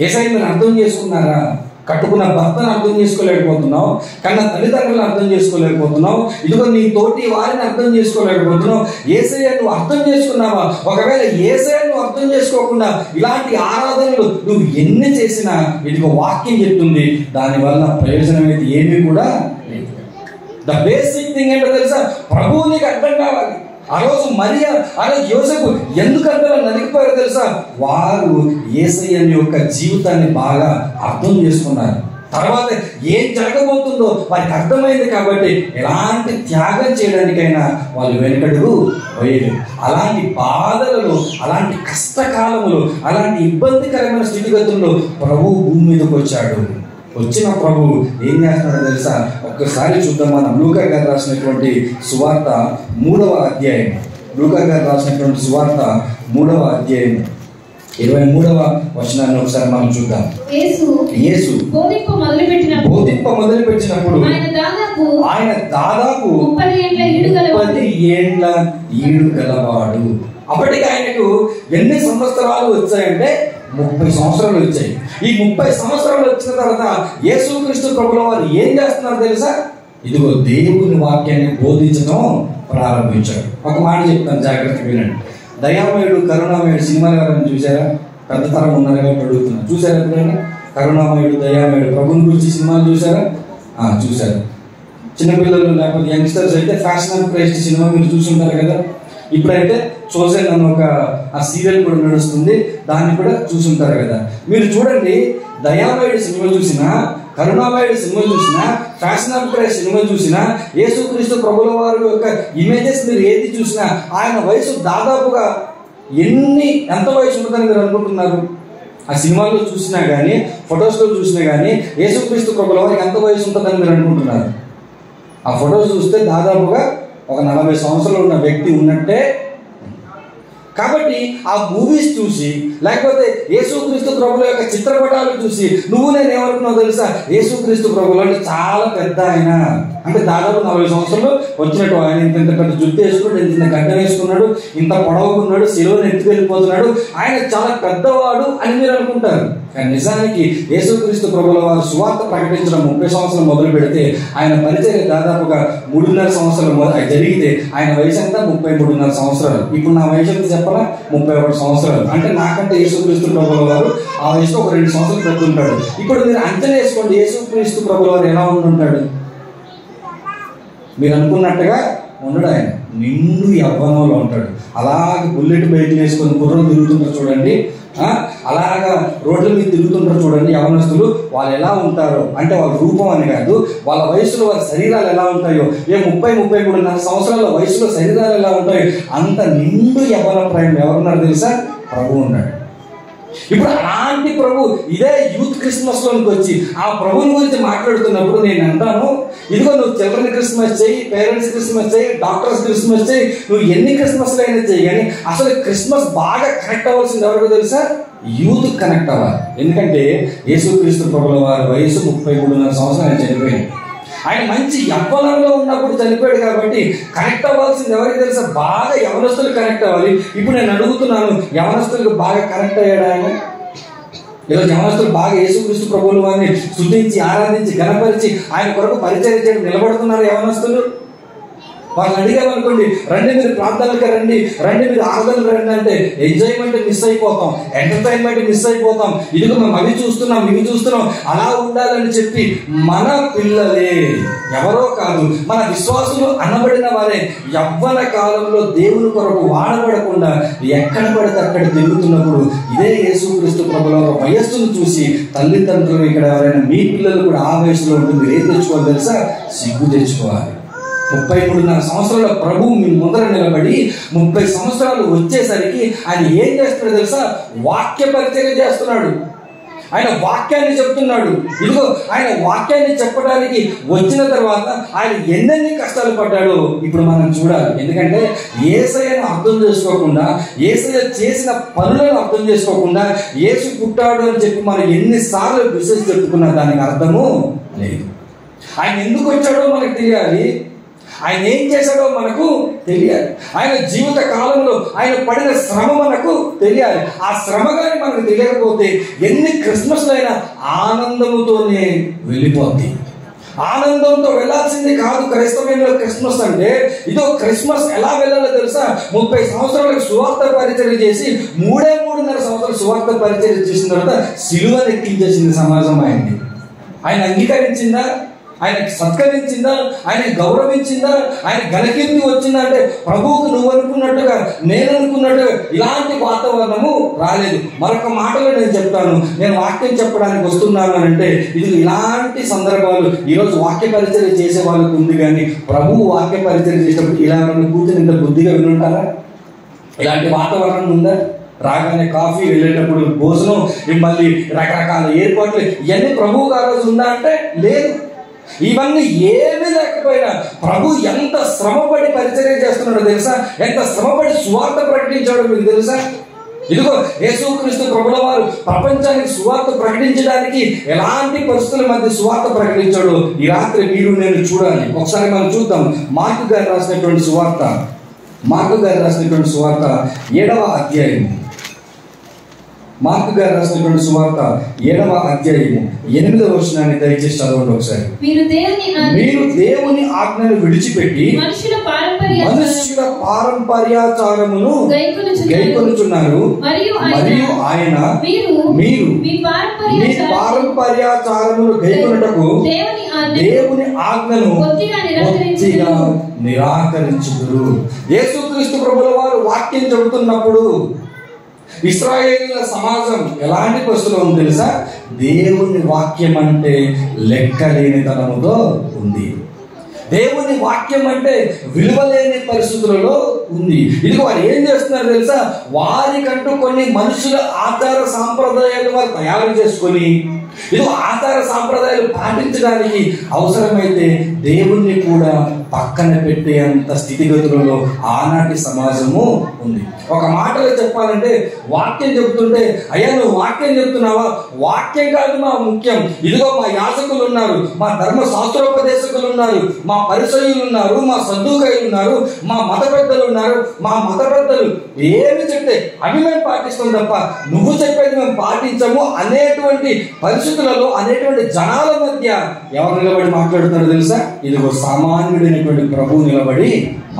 యేసయ్య మీరు అర్థం చేసుకున్నారా? కట్టుకున్న భర్తను అర్థం చేసుకోలేకపోతున్నావు, కన్న తల్లిదండ్రులను అర్థం చేసుకోలేకపోతున్నావు, ఇదిగో నీ తోటి వారిని అర్థం చేసుకోలేకపోతున్నావు. యేసయ్య నువ్వు అర్థం చేసుకున్నావా? ఒకవేళ యేసయ్య నువ్వు అర్థం చేసుకోకుండా ఇలాంటి ఆరాధనలు నువ్వు ఎన్ని చేసినా ఇదిగో వాక్యం చెప్తుంది, దానివల్ల ప్రయోజనం అయితే ఏమీ కూడా లేదు. ద బేసిక్ థింగ్ ఏంటో తెలుసా? ప్రభువు నీకు అర్థం కావాలి. ఆ రోజు మరియ, ఆ రోజు యోసేపు ఎందుకు అంతలా నలిగిపోయారో తెలుసా? వారు యేసయ్య యొక్క జీవితాన్ని బాగా అర్థం చేసుకున్నారు. తర్వాత ఏం జరగబోతుందో వారికి అర్థమైంది కాబట్టి ఎలాంటి త్యాగం చేయడానికైనా వాళ్ళు వెనుకడుగు వేయలేదు. అలాంటి బాధలలో, అలాంటి కష్టకాలములు, అలాంటి ఇబ్బందికరమైన స్థితిగతుల్లో ప్రభువు భూమి మీదకి వచ్చాడు. వచ్చిన ప్రభువు ఏం చేస్తున్నాడో తెలుసా? ఒక్కసారి చూద్దాం. మనం లూకా గారు రాసినటువంటి సువార్త 3వ అధ్యాయం, లూకా గారు రాసినటువంటి సువార్త 3వ అధ్యాయం 23వ వచనాన్ని ఒకసారి మనం చూద్దాం. యేసు బోధింప మొదలుపెట్టినప్పుడు ఆయన దాదాపు 30 ఏండ్ల ఈడు గలవాడు. అప్పటికి ఆయనకు ఎన్ని సంవత్సరాలు వచ్చాయంటే 30 సంవత్సరాలు వచ్చాయి. ఈ 30 సంవత్సరాలు వచ్చిన తర్వాత యేసుక్రీస్తు ప్రభుల వారు ఏం చేస్తున్నారు తెలుసా? ఇదిగో దేవుని వాక్యాన్ని బోధించడం ప్రారంభించాడు. ఒక మాట చెప్తాను, జాగ్రత్తగా వినండి. దయామయుడు కరుణామయుడు సినిమాలు ఎవరైనా చూసారా? పెద్ద తరం ఉన్నారు కాబట్టి అడుగుతున్నాను. చూసారా ఎప్పుడైనా? కరుణామయుడు, దయామయుడు, ప్రభుని గురించి సినిమాలు చూసారా? చూసారు. చిన్నపిల్లలు లేకపోతే యంగ్స్టర్స్ అయితే ఫ్యాషన్ అండ్ క్రైస్ట్ సినిమా మీరు చూసుంటారు కదా. ఇప్పుడైతే చోజన్ అని ఒక సీరియల్ కూడా నడుస్తుంది, దాన్ని కూడా చూసుంటారు కదా. మీరు చూడండి, దయామయుడు సినిమా చూసినా, కరుణామయుడు సినిమా చూసినా, ఫ్యాషన్ ఆఫ్ క్రైస్ట్ సినిమా చూసినా, యేసుక్రీస్తు ప్రభుల వారి యొక్క ఇమేజెస్ మీరు ఏది చూసినా ఆయన వయసు దాదాపుగా ఎంత వయసు ఉంటుందని మీరు అనుకుంటున్నారు? ఆ సినిమాల్లో చూసినా కానీ, ఫొటోస్లో చూసినా కానీ యేసుక్రీస్తు ప్రభుల వారికి ఎంత వయసు ఉంటుందని మీరు అనుకుంటున్నారు? ఆ ఫొటోస్ చూస్తే దాదాపుగా ఒక 40 సంవత్సరాలు ఉన్న వ్యక్తి ఉన్నట్టే. కాబట్టి ఆ మూవీస్ చూసి, లేకపోతే యేసుక్రీస్తు ప్రభుల యొక్క చిత్రపటాలు చూసి నేను ఏమనుకున్నావు తెలుసా? యేసుక్రీస్తు ప్రభులు అంటే చాలా పెద్ద ఆయన, అంటే దాదాపు 40 సంవత్సరాలు వచ్చినట్టు. ఆయన ఇంత పెద్ద జుట్టు వేసుకున్నాడు, ఇంత గడ్డ వేసుకున్నాడు, ఇంత పొడవుకున్నాడు, సిలువను ఎత్తుకెళ్ళిపోతున్నాడు, ఆయన చాలా పెద్దవాడు అని మీరు అనుకుంటారు. కానీ నిజానికి యేసుక్రీస్తు ప్రభుల వారు సువార్త ప్రకటించడం 30 సంవత్సరాలు మొదలు పెడితే ఆయన పరిచయం దాదాపుగా 3.5 సంవత్సరాలు జరిగితే ఆయన వయసు ఎంత? 33.5 సంవత్సరాలు. ఇప్పుడు నా వయసు ఎంత చెప్పనా? 31 సంవత్సరాలు. అంటే నాకంటే యేసుక్రీస్తు ప్రభుల వారు ఆ వయసులో ఒక 2 సంవత్సరాలు పెద్ద ఉంటాడు. ఇప్పుడు మీరు అంచనా వేసుకోండి, యేసుక్రీస్తు ప్రభుల వారు ఎలా ఉంటుంటాడు? మీరు అనుకున్నట్టుగా ఉండడు. ఆయన నిండు యవ్వనంలో ఉంటాడు. అలాగే బుల్లెట్ బైక్లు వేసుకొని గుర్రం తిరుగుతుంటారు చూడండి, అలాగా రోడ్ల మీద తిరుగుతుంటారు చూడండి యవనస్తులు. వాళ్ళు ఎలా ఉంటారో అంటే వాళ్ళ రూపం అని కాదు, వాళ్ళ వయసులో వాళ్ళ శరీరాలు ఎలా ఉంటాయో, 30-33.5 సంవత్సరాల వయసులో శరీరాలు ఎలా ఉంటాయో అంత నిండు యవ్వన ప్రాయం ఎవరున్నారు తెలుసా? ప్రభు ఉన్నాడు. ఇప్పుడు అలాంటి ప్రభు ఇదే యూత్ క్రిస్మస్ లోనికి వచ్చి ఆ ప్రభుని గురించి మాట్లాడుతున్నప్పుడు నేను అంటాను, ఇదిగో నువ్వు చిల్డ్రన్ క్రిస్మస్ చేయి, పేరెంట్స్ క్రిస్మస్ చేయి, డాక్టర్స్ క్రిస్మస్ చేయి, నువ్వు ఎన్ని క్రిస్మస్లు అయినా చేయి, కానీ అసలు క్రిస్మస్ బాగా కనెక్ట్ అవ్వాల్సింది ఎవరికో తెలుసా? యూత్ కనెక్ట్ అవ్వాలి. ఎందుకంటే యేసుక్రీస్తు ప్రభుల వారి వయసు 33.5 సంవత్సరాలు చనిపోయింది. ఆయన మంచి యవ్వనంలో ఉన్నప్పుడు చనిపోయాడు కాబట్టి కనెక్ట్ అవ్వాల్సింది ఎవరికి తెలుసా? బాగా యవనస్తులు కనెక్ట్ అవ్వాలి. ఇప్పుడు నేను అడుగుతున్నాను, యవనస్తులకు బాగా కనెక్ట్ అయ్యాడు ఆయన? ఈరోజు యవనస్తులు బాగా యేసుక్రీస్తు ప్రభువుల వారిని స్తుతించి, ఆరాధించి, ఘనపరిచి ఆయన కొరకు పరిచయం చేయడం నిలబడుతున్నారు యవనస్తులు? వాళ్ళని అడిగామనుకోండి, రండి మీరు ప్రార్థనలకి రండి, రండి మీరు ఆరాధనలు రండి అంటే ఎంజాయ్మెంట్ మిస్ అయిపోతాం, ఎంటర్టైన్మెంట్ మిస్ అయిపోతాం. ఇదిగో మేము అవి చూస్తున్నాం, ఇవి చూస్తున్నాం, అలా ఉండాలని చెప్పి మన పిల్లలే, ఎవరో కాదు, మన విశ్వాసులు అనబడిన వారే యవ్వన కాలంలో దేవుని కొరకు వాడబడకుండా ఎక్కడ పడితే అక్కడ తిరుగుతున్నప్పుడు ఇదే యేసుక్రీస్తు ప్రభుల వయస్సును చూసి తల్లిదండ్రులు, ఇక్కడ ఎవరైనా మీ పిల్లలు కూడా ఆ వయసులో ఉంటుంది, ఏం తెచ్చుకోవాలి తెలుసా? సిగ్గు తెచ్చుకోవాలి. 33.5 సంవత్సరాల ప్రభు మీ ముందర నిలబడి 30 సంవత్సరాలు వచ్చేసరికి ఆయన ఏం చేస్తున్నాడు తెలుసా? వాక్య పరిచయం చేస్తున్నాడు. ఆయన వాక్యాన్ని చెప్తున్నాడు. ఇదిగో ఆయన వాక్యాన్ని చెప్పడానికి వచ్చిన తర్వాత ఆయన ఎన్నెన్ని కష్టాలు పడ్డాడో ఇప్పుడు మనం చూడాలి. ఎందుకంటే యేసయ్యను అర్థం చేసుకోకుండా, యేసయ్య చేసిన పనులను అర్థం చేసుకోకుండా యేసు పుట్టాడు అని చెప్పి మనం ఎన్నిసార్లు విశ్వసి చెప్పుకున్నా దానికి అర్థము లేదు. ఆయన ఎందుకు వచ్చాడో మనకు తెలియాలి, ఆయన ఏం చేశాడో మనకు తెలియాలి, ఆయన జీవిత కాలంలో ఆయన పడిన శ్రమ మనకు తెలియాలి. ఆ శ్రమ కానీ మనకు తెలియకపోతే ఎన్ని క్రిస్మస్లు అయినా ఆనందముతోనే వెళ్ళిపోద్ది. ఆనందంతో వెళ్ళాల్సింది కాదు క్రైస్తవంలో క్రిస్మస్ అంటే. ఇదో క్రిస్మస్ ఎలా వెళ్ళాలో తెలుసా? 30 సంవత్సరాలకు సువార్త పరిచర్య చేసి 3.5 సంవత్సరాలు సువార్త పరిచర్య చేసిన తర్వాత సిలువను ఎక్కించేసింది సమాజం ఆయన్ని. ఆయన అంగీకరించిందా? ఆయనకి సత్కరించిందా, ఆయన గౌరవించిందా, ఆయన ఘనకీర్తి వచ్చిందా అంటే ప్రభువుకు నువ్వు అనుకున్నట్టుగా నేను అనుకున్నట్టుగా ఇలాంటి వాతావరణము రాలేదు. మరొక మాటలో నేను చెప్తాను, నేను వాక్యం చెప్పడానికి వస్తున్నాను అంటే ఇది ఇలాంటి సందర్భాలు ఈరోజు వాక్య పరిచర్య చేసే వాళ్ళకు ఉంది. కానీ ప్రభువు వాక్య పరిచర్య చేసినప్పుడు ఇలా కూర్చొని ఇంత బుద్ధిగా వినుంటారా? ఇలాంటి వాతావరణం ఉందా? రాగానే కాఫీ, వెళ్ళేటప్పుడు భోజనం, మళ్ళీ రకరకాల ఏర్పాట్లు, ఇవన్నీ ప్రభువు ఆ రోజు ఉందా అంటే లేదు. ఇవన్నీ ఏమీ లేకపోయినా ప్రభు ఎంత శ్రమపడి పరిచర్య చేస్తున్నాడో తెలుసా? ఎంత శ్రమపడి సువార్త ప్రకటించాడో మీకు తెలుసా? ఇదిగో యేసుక్రీస్తు ప్రభుల వారు ప్రపంచానికి సువార్త ప్రకటించడానికి ఎలాంటి పరిస్థితుల మధ్య సువార్త ప్రకటించాడో ఈ రాత్రి మీరు నేను చూడాలి. ఒకసారి మనం చూద్దాం. మార్కు గారు రాసినటువంటి సువార్త 7వ అధ్యాయం. మార్కు గారు రాసినటువంటి సువార్త 7వ అధ్యాయము 8వ వచనాన్ని దయచేసి చదవండి ఒకసారి. మీరు దేవుని ఆజ్ఞను విడిచిపెట్టి మనుషుల పారంపర్యాచారమును గైకొనుచున్నారు, మరియు ఆయన మీరు మీ పారంపర్యాచారమును గైకొనుటకు దేవుని ఆజ్ఞను కొద్దిగా నిరాకరించుదురు. యేసుక్రీస్తు ప్రభుల వారు వాక్యం చెబుతున్నప్పుడు ఇశ్రాయేలీయుల సమాజం ఎలాంటి పరిస్థితుల్లో ఉంది తెలుసా? దేవుని వాక్యం అంటే లెక్కలేనితనముతో ఉంది. దేవుని వాక్యం అంటే విలువలేని పరిస్థితులలో ఉంది. ఇది వారు ఏం చేస్తున్నారు తెలుసా? వారికంటూ కొన్ని మనుషుల ఆచార సాంప్రదాయాలు వారు తయారు చేసుకొని ఇది ఆచార సాంప్రదాయాలు పాటించడానికి అవసరమైతే దేవుణ్ణి కూడా పక్కన పెట్టేంత స్థితిగతులలో ఆనాటి సమాజము ఉంది. ఒక మాటలో చెప్పాలంటే వాక్యం చెబుతుంటే, అయ్యా నువ్వు వాక్యం చెప్తున్నావా? వాక్యం కాదు మా ముఖ్యం. ఇదిగో మా యాజకులు ఉన్నారు, మా ధర్మ శాస్త్రోపదేశకులు ఉన్నారు, మా పరిసయ్యులు ఉన్నారు, మా సద్దుకాయులు ఉన్నారు, మా మత పెద్దలు ఉన్నారు. మా మత పెద్దలు ఏమి చెప్తే అవి మేము పాటిస్తాం తప్ప నువ్వు చెప్పేది మేము పాటించము అనేటువంటి పరిస్థితులలో, అనేటువంటి జనాల మధ్య ఎవరు నిలబడి మాట్లాడుతున్నారో తెలుసా? ఇదిగో సామాన్యుడైనటువంటి ప్రభువు నిలబడి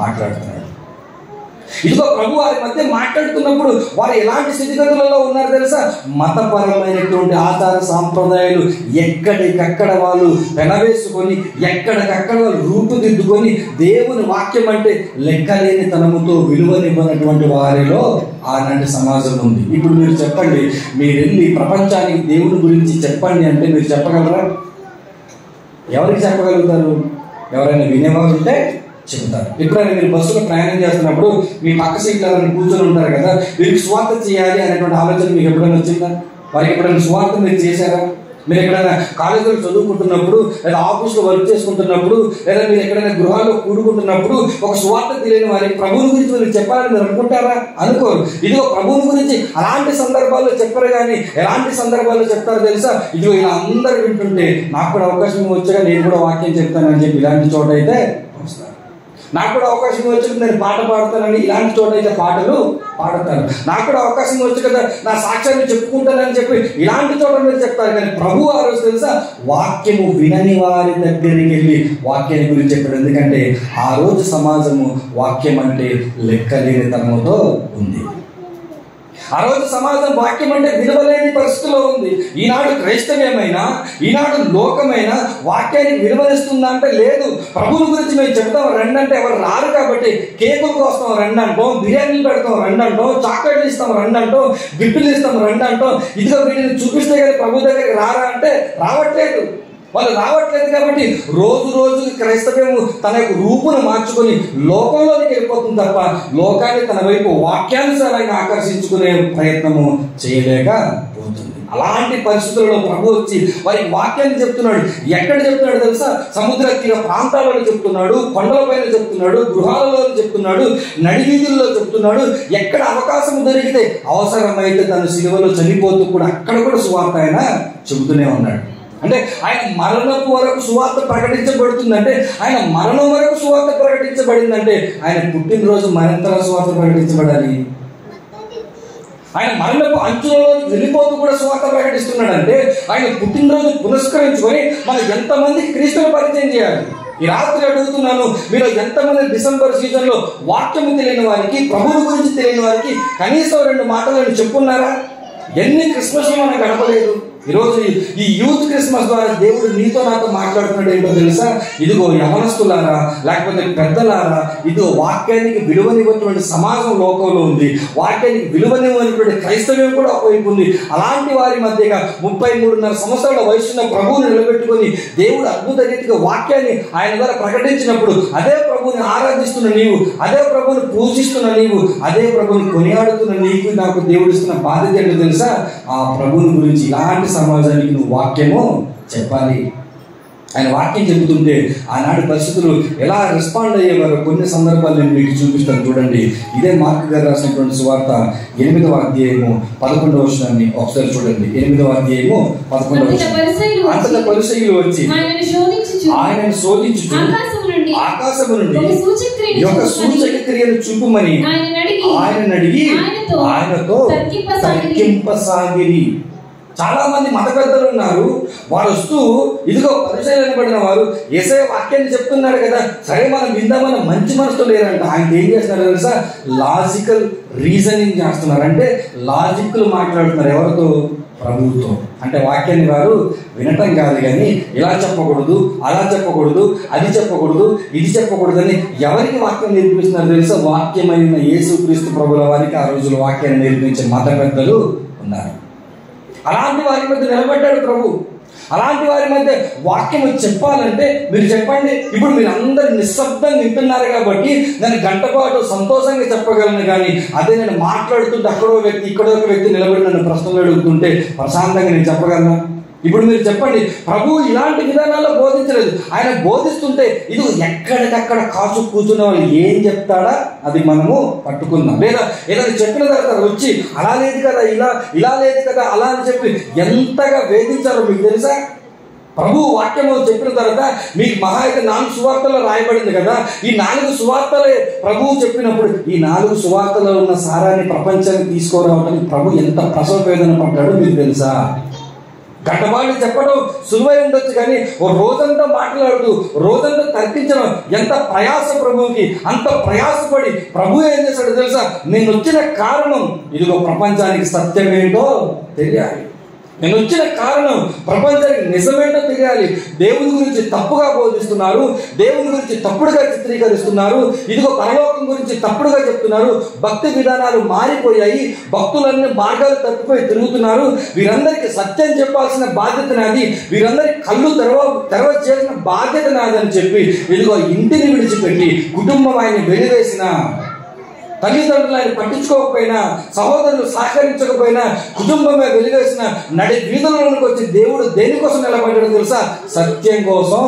మాట్లాడుతున్నాడు. ఇదిగో ప్రభు వారి మధ్య మాట్లాడుతున్నప్పుడు వారు ఎలాంటి స్థితిగతులలో ఉన్నారు తెలుసా? మతపరమైనటువంటి ఆచార సాంప్రదాయాలు ఎక్కడికక్కడ వాళ్ళు పెనవేసుకొని, ఎక్కడికక్కడ వాళ్ళు రూపుదిద్దుకొని, దేవుని వాక్యం అంటే లెక్కలేని తనముతో విలువనివ్వనటువంటి వారిలో ఆనాటి సమాజం ఉంది. ఇప్పుడు మీరు చెప్పండి, మీరు వెళ్ళి ప్రపంచానికి దేవుని గురించి చెప్పండి అంటే మీరు చెప్పగలరా? ఎవరికి చెప్పగలుగుతారు? ఎవరైనా వినేవారు ఉంటే చెబుతారు. ఎప్పుడైనా మీరు బస్సులో ప్రయాణం చేస్తున్నప్పుడు మీ పక్క సీట్లో కూర్చొని ఉంటారు కదా, వీరికి స్వార్థ చేయాలి అనేటువంటి ఆలోచన మీకు ఎప్పుడైనా వచ్చిందా? వారికి ఎప్పుడైనా స్వార్థ మీరు చేశారా? మీరు ఎక్కడైనా కాలేజీలో చదువుకుంటున్నప్పుడు, లేదా ఆఫీస్లో వర్క్ చేసుకుంటున్నప్పుడు, లేదా మీరు ఎక్కడైనా గృహాల్లో కూడుకుంటున్నప్పుడు ఒక స్వార్థ తెలియని వారికి ప్రభువుని గురించి మీరు చెప్పాలని మీరు అనుకుంటారా? అనుకోరు. ఇదిగో ప్రభువుని గురించి అలాంటి సందర్భాల్లో చెప్పరు. కానీ ఎలాంటి సందర్భాల్లో చెప్తారో తెలుసా? ఇదిగో ఇలా అందరూ వింటుంటే నాకు కూడా అవకాశం వచ్చాక నేను కూడా వాక్యం చెప్తానని చెప్పి ఇలాంటి చోట అయితే వస్తారు. నాకు కూడా అవకాశం వచ్చి నేను పాట పాడతానని ఇలాంటి చోట అయితే పాటలు పాడతారు. నాకు కూడా అవకాశం వచ్చి కదా నా సాక్ష్యాన్ని చెప్పుకుంటానని చెప్పి ఇలాంటి చోట మీరు చెప్తారు. కానీ ప్రభు ఆ రోజు తెలుసా వాక్యము వినని వారి దగ్గరికి వెళ్ళి వాక్యాన్ని గురించి చెప్పాడు. ఎందుకంటే ఆ రోజు సమాజము వాక్యం అంటే లెక్కలేని తనముతో ఉంది. ఆ రోజు సమాజం వాక్యం అంటే విలువలేని పరిస్థితిలో ఉంది. ఈనాడు క్రైస్తవ్యమైనా, ఈనాడు లోకమైనా వాక్యానికి విలువనిస్తుందా అంటే లేదు. ప్రభువుని గురించి మేము చెప్తాం రండి అంటే ఎవరు రారు. కాబట్టి కేకులు కోస్తాం రండి అంటాం, బిర్యానీలు పెడతాం రండి అంటాం, చాక్లెట్లు ఇస్తాం రండి అంటాం, గిఫ్టులు ఇస్తాం రండి అంటాం. ఇదిగో వీటిని చూపిస్తే కానీ ప్రభు దగ్గరికి రారా అంటే రావట్లేదు. వాళ్ళు రావట్లేదు. కాబట్టి రోజు రోజుకి క్రైస్తవ్యము తన యొక్క రూపును మార్చుకొని లోకంలోనికి వెళ్ళిపోతుంది తప్ప లోకాన్ని తన వైపు వాక్యానుసారంగా ఆకర్షించుకునే ప్రయత్నము చేయలేకపోతుంది. అలాంటి పరిస్థితుల్లో ప్రభు వచ్చి వారికి వాక్యాన్ని చెప్తున్నాడు. ఎక్కడ చెప్తున్నాడు తెలుసా? సముద్ర తీర ప్రాంతాలలో చెప్తున్నాడు, కొండలపైన చెప్తున్నాడు, గృహాలలో చెప్తున్నాడు, నడివీధుల్లో చెప్తున్నాడు. ఎక్కడ అవకాశం దొరికితే అవసరమైతే తన సిలువలో చనిపోతూ కూడా అక్కడ కూడా సువార్త ఆయన చెబుతూనే ఉన్నాడు. అంటే ఆయన మరణపు వరకు సువార్త ప్రకటించబడుతుందంటే, ఆయన మరణం వరకు సువార్త ప్రకటించబడిందంటే ఆయన పుట్టినరోజు మరింతగా సువార్త ప్రకటించబడాలి. ఆయన మరణపు అంచులలో వెళ్ళిపోతూ కూడా సువార్త ప్రకటిస్తున్నాడంటే ఆయన పుట్టినరోజు పురస్కరించుకొని మనం ఎంతమందికి క్రీస్తుని పరిచయం చేయాలి. ఈ రాత్రి అడుగుతున్నాను, మీరు ఎంతమంది డిసెంబర్ సీజన్లో వాక్యము తెలియని వారికి, ప్రభువుని గురించి తెలియని వారికి కనీసం 2 మాటలను చెప్పున్నారా? ఎన్ని క్రిస్మస్లు మనం గడపలేదు. ఈరోజు ఈ యూత్ క్రిస్మస్ ద్వారా దేవుడు నీతో నాతో మాట్లాడుతున్నాడు ఏంటో తెలుసా? ఇదిగో యవనస్తులారా, లేకపోతే పెద్దలారా, ఇదిగో వాక్యానికి విలువనివ్వటువంటి సమాజం లోకంలో ఉంది, వాక్యానికి విలువనివ్వనటువంటి క్రైస్తవ్యం కూడా ఒకవైపు ఉంది. అలాంటి వారి మధ్యగా 33.5 సంవత్సరాల వయసున్న ప్రభువుని నిలబెట్టుకుని దేవుడు అద్భుత రీతిగా వాక్యాన్ని ఆయన ద్వారా ప్రకటించినప్పుడు అదే ప్రభువుని ఆరాధిస్తున్న నీవు, అదే ప్రభువుని పూజిస్తున్న నీవు, అదే ప్రభువుని కొనియాడుతున్న నీకు నాకు దేవుడు ఇస్తున్న బాధ్యత ఏంటో తెలుసా? ఆ ప్రభువుని గురించి ఇలాంటి సమాజానికి నువ్వు వాక్యము చెప్పాలి. ఆయన వాక్యం చెబుతుంటే ఆనాటి పరిస్థితులు ఎలా రెస్పాండ్ అయ్యేవారో కొన్ని సందర్భాలు నేను మీకు చూపిస్తాను. చూడండి, ఇదే మార్కు గారు రాసినటువంటి సువార్త 8వ అధ్యాయము 11వ వచనాన్ని ఒకసారి చూడండి. 8వ అధ్యాయము 11వ వచనం. అంతటా పరిసయ్యులు వచ్చి ఆయనను శోధించుచు ఆకాశము నుండి ఒక సూచక క్రియను చూపుమని ఆయనను అడిగి ఆయనతో తర్కింపసాగిరి. చాలా మంది మత పెద్దలు ఉన్నారు, వారు వస్తూ ఇదిగో పరిచయం అనబడిన వారు యేసయ్య వాక్యాన్ని చెప్తున్నాడు కదా, సరే మనం విందామని మంచి మనసుతో లేరంట. ఆయన ఏం చేస్తున్నారు తెలుసా? లాజికల్ రీజనింగ్ చేస్తున్నారు. అంటే లాజిక్లు మాట్లాడుతున్నారు. ఎవరితో? ప్రభువుతో. అంటే వాక్యాన్ని వారు వినటం కాదు, కానీ ఇలా చెప్పకూడదు, అలా చెప్పకూడదు, అది చెప్పకూడదు, ఇది చెప్పకూడదు అని ఎవరికి వాక్యం నేర్పిస్తున్నారు తెలుసా? వాక్యమైన యేసుక్రీస్తు ప్రభుల వారికి ఆ రోజులు వాక్యాన్ని నేర్పించే మత పెద్దలు ఉన్నారు. అలాంటి వారి మధ్య నిలబడ్డాడు ప్రభు. అలాంటి వారి మధ్య వాక్యం చెప్పాలంటే మీరు చెప్పండి. ఇప్పుడు మీరు అందరు నిశ్శబ్దంగా వింటున్నారు కాబట్టి నేను గంట పాటు సంతోషంగా చెప్పగలను, కానీ అదే నేను మాట్లాడుతుంటే అక్కడో వ్యక్తి ఇక్కడో ఒక వ్యక్తి నిలబడి నన్ను ప్రశ్నలు అడుగుతుంటే ప్రశాంతంగా నేను చెప్పగలను? ఇప్పుడు మీరు చెప్పండి, ప్రభు ఇలాంటి విధానాల్లో బోధించలేదు. ఆయన బోధిస్తుంటే ఇది ఎక్కడికక్కడ కాచు కూర్చున్న వాళ్ళు ఏం చెప్తాడా అది మనము పట్టుకుందాం. లేదా ఏదైనా చెప్పిన తర్వాత వచ్చి అలా లేదు కదా, ఇలా లేదు కదా, అలా అని చెప్పి ఎంతగా వేధించారో మీకు తెలుసా? ప్రభు వాక్యము చెప్పిన తర్వాత మీకు మహా అయితే 4 సువార్తల్లో రాయబడింది కదా. ఈ 4 సువార్తలే ప్రభువు చెప్పినప్పుడు ఈ 4 సువార్తలో ఉన్న సారాన్ని ప్రపంచానికి తీసుకురావడానికి ప్రభు ఎంత ప్రసవ వేదన పడ్డాడో మీకు తెలుసా? గంటపాటు చెప్పడం సులువై ఉండొచ్చు, కానీ ఓ రోజంతా మాట్లాడుతూ రోజంతా తర్కించడం ఎంత ప్రయాస ప్రభువుకి. అంత ప్రయాసపడి ప్రభు ఏం చేశాడో తెలుసా? నేను వచ్చిన కారణం ఇదిగో ప్రపంచానికి సత్యమేంటో తెలియాలి, నేను వచ్చిన కారణం ప్రపంచానికి నిజమేంటో తెలియాలి. దేవుని గురించి తప్పుగా బోధిస్తున్నారు, దేవుని గురించి తప్పుడుగా చిత్రీకరిస్తున్నారు, ఇదిగో పరలోకం గురించి తప్పుడుగా చెప్తున్నారు, భక్తి విధానాలు మారిపోయాయి, భక్తులన్నీ మార్గాలు తప్పిపోయి తిరుగుతున్నారు. వీరందరికీ సత్యం చెప్పాల్సిన బాధ్యత నాది, వీరందరికీ కళ్ళు తెరవచేసిన బాధ్యత నాదని చెప్పి ఇదిగో ఇంటిని విడిచిపెట్టి కుటుంబం ఆయన వెలివేసిన, తల్లిదండ్రులు ఆయన పట్టించుకోకపోయినా, సహోదరులు సహకరించకపోయినా, కుటుంబమే వెలివేసిన నడి వీధులలోకి వచ్చి దేవుడు దేనికోసం నిలబడ్డాడు తెలుసా? సత్యం కోసం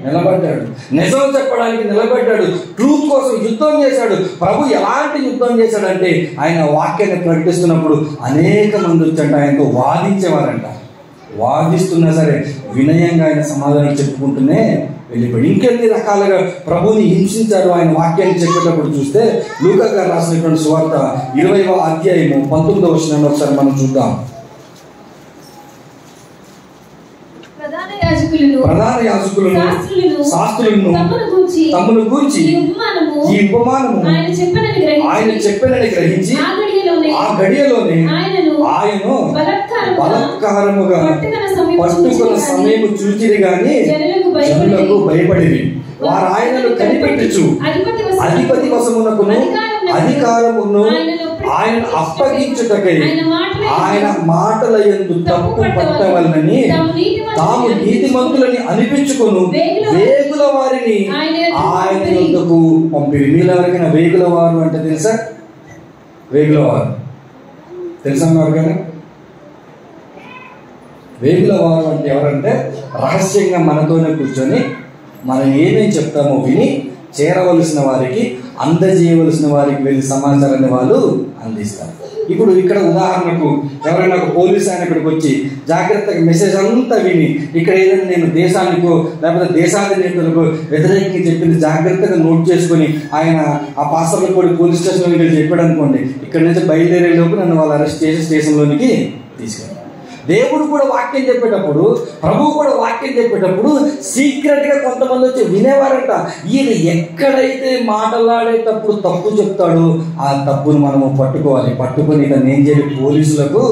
నిలబడ్డాడు, నిజం చెప్పడానికి నిలబడ్డాడు, ట్రూత్ కోసం యుద్ధం చేశాడు. ప్రభు ఎలాంటి యుద్ధం చేశాడంటే ఆయన వాక్యాన్ని ప్రకటిస్తున్నప్పుడు అనేక మంది వచ్చంట ఆయనతో వాదించేవారంట. వాదిస్తున్నా సరే వినయంగా ఆయన సమాధానం చెప్పుకుంటూనే వెళ్ళిపోయి ఇంకెన్ని రకాలుగా ప్రభువుని హింసించారు ఆయన వాక్యాన్ని చెప్పేటప్పుడు చూస్తే లూకా గారు రాసినటువంటి సువార్త 20వ అధ్యాయము 19వ వచనాన్ని ఒకసారి మనం చూద్దాం. ప్రధాన యాజకులను శాస్త్రులను తమను గూర్చి ఈ ఉపమానము ఆయన చెప్పనని గ్రహించి ఆ గడియలోనే ఆయన బలత్కారముగా పట్టుకున్న సమయము చూచిరి గాని జనులకు భయపడిరి. వారు ఆయనను కనిపెట్టుచు అధిపతి వశమునకును అధికారమును ఆయన అప్పగించుటకై ఆయన మాటల యందు తప్పు పట్టవలనని తాము నీతిమంతులని అనిపించుకొను వేగుల వారిని ఆయన యొద్దకు పంపిరి. మీరెవరికైనా వేగుల వారు అంటే తెలుసా? వేగుల వారు తెలుసా ఎవరికైనా? వేగుల వారు అంటే ఎవరంటే రహస్యంగా మనతోనే కూర్చొని మనం ఏమేం చెప్తామో విని చేరవలసిన వారికి, అందజేయవలసిన వారికి వెళ్ళి సమాచారాన్ని వాళ్ళు అందిస్తారు. ఇప్పుడు ఇక్కడ ఉదాహరణకు ఎవరైనా ఒక పోలీస్ ఆయన ఇక్కడికి వచ్చి జాగ్రత్తగా మెసేజ్ అంతా విని ఇక్కడ ఏదైనా నేను దేశానికో లేకపోతే దేశాధినేతలకు వ్యతిరేకంగా చెప్పింది జాగ్రత్తగా నోట్ చేసుకుని ఆయన ఆ పాస్టర్లకు కూడా పోలీస్ స్టేషన్లోకి వెళ్ళి చెప్పాడు అనుకోండి, ఇక్కడ నుంచి బయలుదేరే లోపు నన్ను వాళ్ళు అరెస్ట్ చేసి స్టేషన్లోనికి తీసుకెళ్ళారు. దేవుడు కూడా వాక్యం చెప్పేటప్పుడు, ప్రభువు కూడా వాక్యం చెప్పేటప్పుడు సీక్రెట్ గా కొంతమంది వచ్చి వినేవారంట. ఈయన ఎక్కడైతే మాట్లాడేటప్పుడు తప్పు చెప్తాడో ఆ తప్పును మనము పట్టుకోవాలి, పట్టుకొని ఇతను ఏం చేయాలి? పోలీసులకు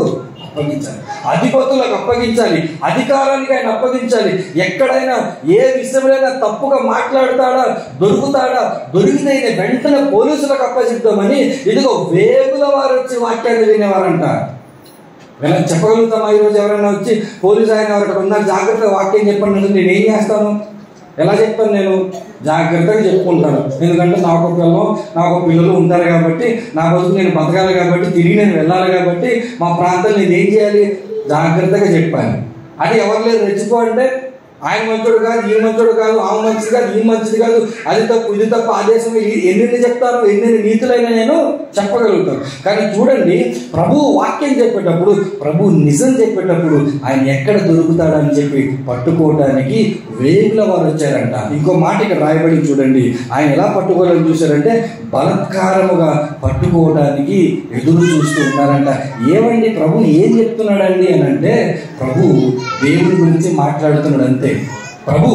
అప్పగించాలి. అధిపతులకు అప్పగించాలి, అధికారానికి ఆయన అప్పగించాలి. ఎక్కడైనా ఏ విషయంలో తప్పుగా మాట్లాడతాడా, దొరుకుతాడా, దొరికితే వెంటనే పోలీసులకు అప్పచెప్తామని ఇదిగో వేగుల వారు వచ్చి వాక్యాన్ని వినేవారంట. చెప్పగలుగుతామా ఈరోజు? ఎవరైనా వచ్చి పోలీసు ఆయన ఎవరు ఉన్నారు, జాగ్రత్తగా వాక్యం చెప్పండి, నేను ఏం చేస్తాను? ఎలా చెప్తాను? నేను జాగ్రత్తగా చెప్పుకుంటాను. ఎందుకంటే నాకు పిల్లలు ఉంటారు కాబట్టి, నా బతుకు నేను బతకాలి కాబట్టి, తిరిగి నేను వెళ్ళాలి కాబట్టి, మా ప్రాంతం నేను ఏం చేయాలి? జాగ్రత్తగా చెప్పాలి. అది ఎవరు లేదు రెచ్చిపో అంటే ఆయన మంచోడు కాదు, ఈ మంచోడు కాదు, ఆమె మంచిది కాదు, ఈ మంచిది కాదు, అది తప్పు ఇది తప్పు, ఆ దేశం ఎన్ని చెప్తాను, ఎన్ని నీతులైనా నేను చెప్పగలుగుతాను. కానీ చూడండి, ప్రభు వాక్యం చెప్పేటప్పుడు, ప్రభు నిజం చెప్పేటప్పుడు ఆయన ఎక్కడ దొరుకుతాడని చెప్పి పట్టుకోవడానికి వేగుల వారు వచ్చారంట. ఇంకో మాట ఇక్కడ రాయబడి చూడండి, ఆయన ఎలా పట్టుకోవాలని చూశారంటే బలత్కారముగా పట్టుకోవడానికి ఎదురు చూస్తూ ఉన్నారంట. ఏమండి ప్రభు ఏం చెప్తున్నాడండి అని అంటే, ప్రభు దేవుని గురించి మాట్లాడుతున్నాడు అంతే. ప్రభు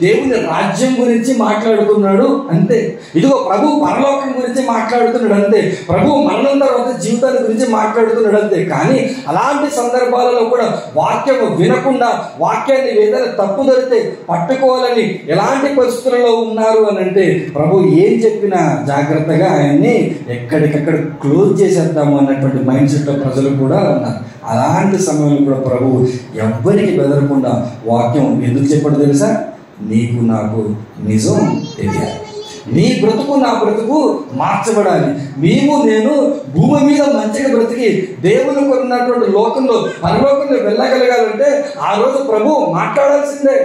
దేవుని రాజ్యం గురించి మాట్లాడుతున్నాడు అంతే. ఇదిగో ప్రభు పరలోకం గురించి మాట్లాడుతున్నాడు అంతే. ప్రభు మరణం తర్వాత జీవితాల గురించి మాట్లాడుతున్నాడు అంతే. కానీ అలాంటి సందర్భాలలో కూడా వాక్యం వినకుండా, వాక్యాన్ని ఏదైనా తప్పు దొరికితే పట్టుకోవాలని ఎలాంటి పరిస్థితుల్లో ఉన్నారు అని అంటే, ప్రభు ఏం చెప్పినా జాగ్రత్తగా ఆయన్ని ఎక్కడికక్కడ క్లోజ్ చేసేద్దాము అన్నటువంటి మైండ్ సెట్ లో ప్రజలు కూడా ఉన్నారు. అలాంటి సమయంలో కూడా ప్రభు ఎవ్వరికి బెదరకుండా వాక్యం ఎందుకు చెప్పడం తెలుసా? నీకు నాకు నిజం తెలియాలి, నీ బ్రతుకు నా బ్రతుకు మార్చబడాలి, నేను భూమి మీద మంచిగా బ్రతికి దేవుని కొన్నటువంటి లోకంలో పరలోకంలో వెళ్ళగలగాలంటే ఆ రోజు ప్రభు మాట్లాడాల్సిందే.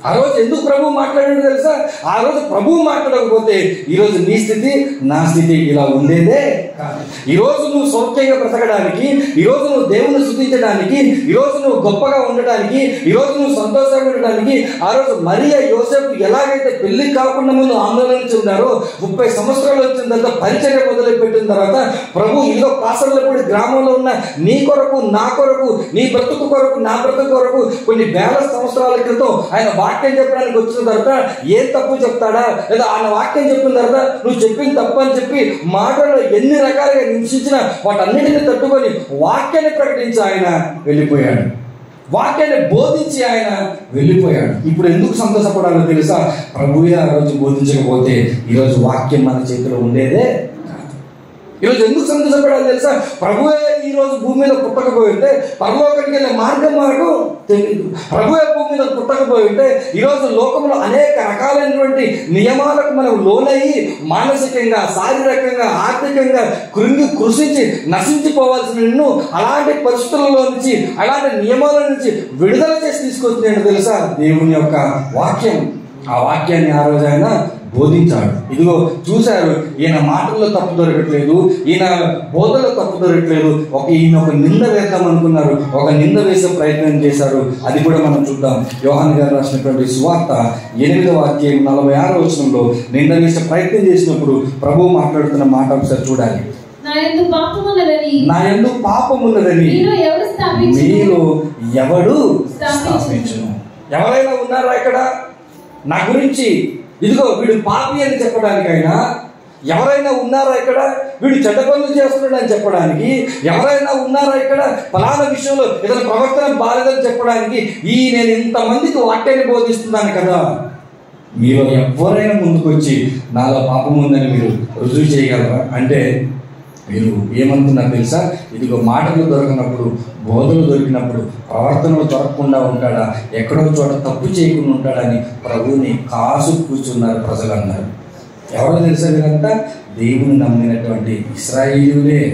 ఆ రోజు ఎందుకు ప్రభు మాట్లాడాడు తెలుసా? ఆ రోజు ప్రభు మాట్లాడకపోతే ఈరోజు నీ స్థితి నా స్థితి ఇలా ఉండేదే కాదు. ఈరోజు నువ్వు సౌఖ్యంగా బ్రతకడానికి, ఈరోజు నువ్వు దేవుని స్తుతించడానికి, ఈరోజు నువ్వు గొప్పగా ఉండడానికి, ఈరోజు నువ్వు సంతోషంగా ఉండడానికి, ఆ రోజు మరియా యోసేపు ఎలాగైతే పెళ్లి కాకుండా ముందు ఆందోళన చెందారో, 30 సంవత్సరాలు వచ్చిన తర్వాత పరిచర్య మొదలు పెట్టిన తర్వాత ప్రభు ఇదిగో కాసర్లపూడి గ్రామంలో ఉన్న నీ కొరకు, నా కొరకు, నీ బ్రతుకు కొరకు, నా బ్రతుకు కొరకు కొన్ని వేల సంవత్సరాల క్రితం ఆయన వాక్యం చెప్పడానికి వచ్చిన తర్వాత ఏం తప్పు చెప్తాడా, లేదా ఆయన వాక్యం చెప్పిన తర్వాత నువ్వు చెప్పింది తప్పు అని చెప్పి మాటల్లో ఎన్ని రకాలుగా హింసించినా వాటన్నిటిని తట్టుకొని వాక్యాన్ని ప్రకటించి ఆయన వెళ్ళిపోయాడు. వాక్యాన్ని బోధించి ఆయన వెళ్ళిపోయాడు. ఇప్పుడు ఎందుకు సంతోషపడాలో తెలుసా? ప్రభువే ఆ రోజు బోధించకపోతే ఈరోజు వాక్యం మన చేతిలో ఉండేదే. ఈరోజు ఎందుకు సంతోషపడాలి తెలుసా? ప్రభువే ఈరోజు భూమి మీద పుట్టకపోయింటే పరలోకానికి వెళ్ళే మార్గం మనకు తెలియదు. ప్రభువే భూమి మీద పుట్టకపోయింటే ఈరోజు లోకంలో అనేక రకాలైనటువంటి నియమాలకు మనం లోనయ్యి మానసికంగా, శారీరకంగా, ఆర్థికంగా కృషించి నశించిపోవాల్సిన నిన్ను అలాంటి పరిస్థితులలో నుంచి, అలాంటి నియమాల నుంచి విడుదల చేసి తీసుకొచ్చింది తెలుసా? దేవుని యొక్క వాక్యం. ఆ వాక్యాన్ని ఆ రోజు ఆయన బోధించాడు. ఇదిగో చూశారు, ఈయన మాటల్లో తప్పు దొరకట్లేదు, ఈయన బోధలో తప్పు దొరకట్లేదు, ఈయన ఒక నింద వేద్దాం అనుకున్నారు, ఒక నింద వేసే ప్రయత్నం చేశారు. అది కూడా మనం చూద్దాం. యోహాను గారు రాసినటువంటి సువార్త 8వ అధ్యాయం 46వ వచనంలో నింద వేసే ప్రయత్నం చేసినప్పుడు ప్రభువు మాట్లాడుతున్న మాట ఒకసారి చూడాలి. నా యందు పాపమున్నదని మీలో ఎవడు స్థాపించును? ఎవరైనా ఉన్నారా ఇక్కడ నా గురించి ఇదిగో వీడు పాపి అని చెప్పడానికైనా? ఎవరైనా ఉన్నారా ఇక్కడ వీడు చెడ్డ పనులు చేస్తున్నాడు అని చెప్పడానికి? ఎవరైనా ఉన్నారా ఇక్కడ ఫలానా విషయంలో ఏదైనా ప్రవర్తన బాలేదని చెప్పడానికి? నేను ఇంతమందికి వాక్యాన్ని బోధిస్తున్నాను కదా, మీరు ఎవరైనా ముందుకు వచ్చి నాలో పాపం ఉందని మీరు రుజువు చేయగలరా అంటే మీరు ఏమనుకున్నారు తెలుసా? ఇదిగో మాటలు దొరకనప్పుడు, బోధలు దొరికినప్పుడు ప్రవర్తనలు దొరకకుండా ఉంటాడా, ఎక్కడో చోట తప్పు చేయకుండా ఉంటాడని ప్రభువుని కాసు కూర్చున్నారు ప్రజలన్నారు. ఎవరు తెలుసా? వీరంతా దేవుని నమ్మినటువంటి ఇశ్రాయేలీయులే.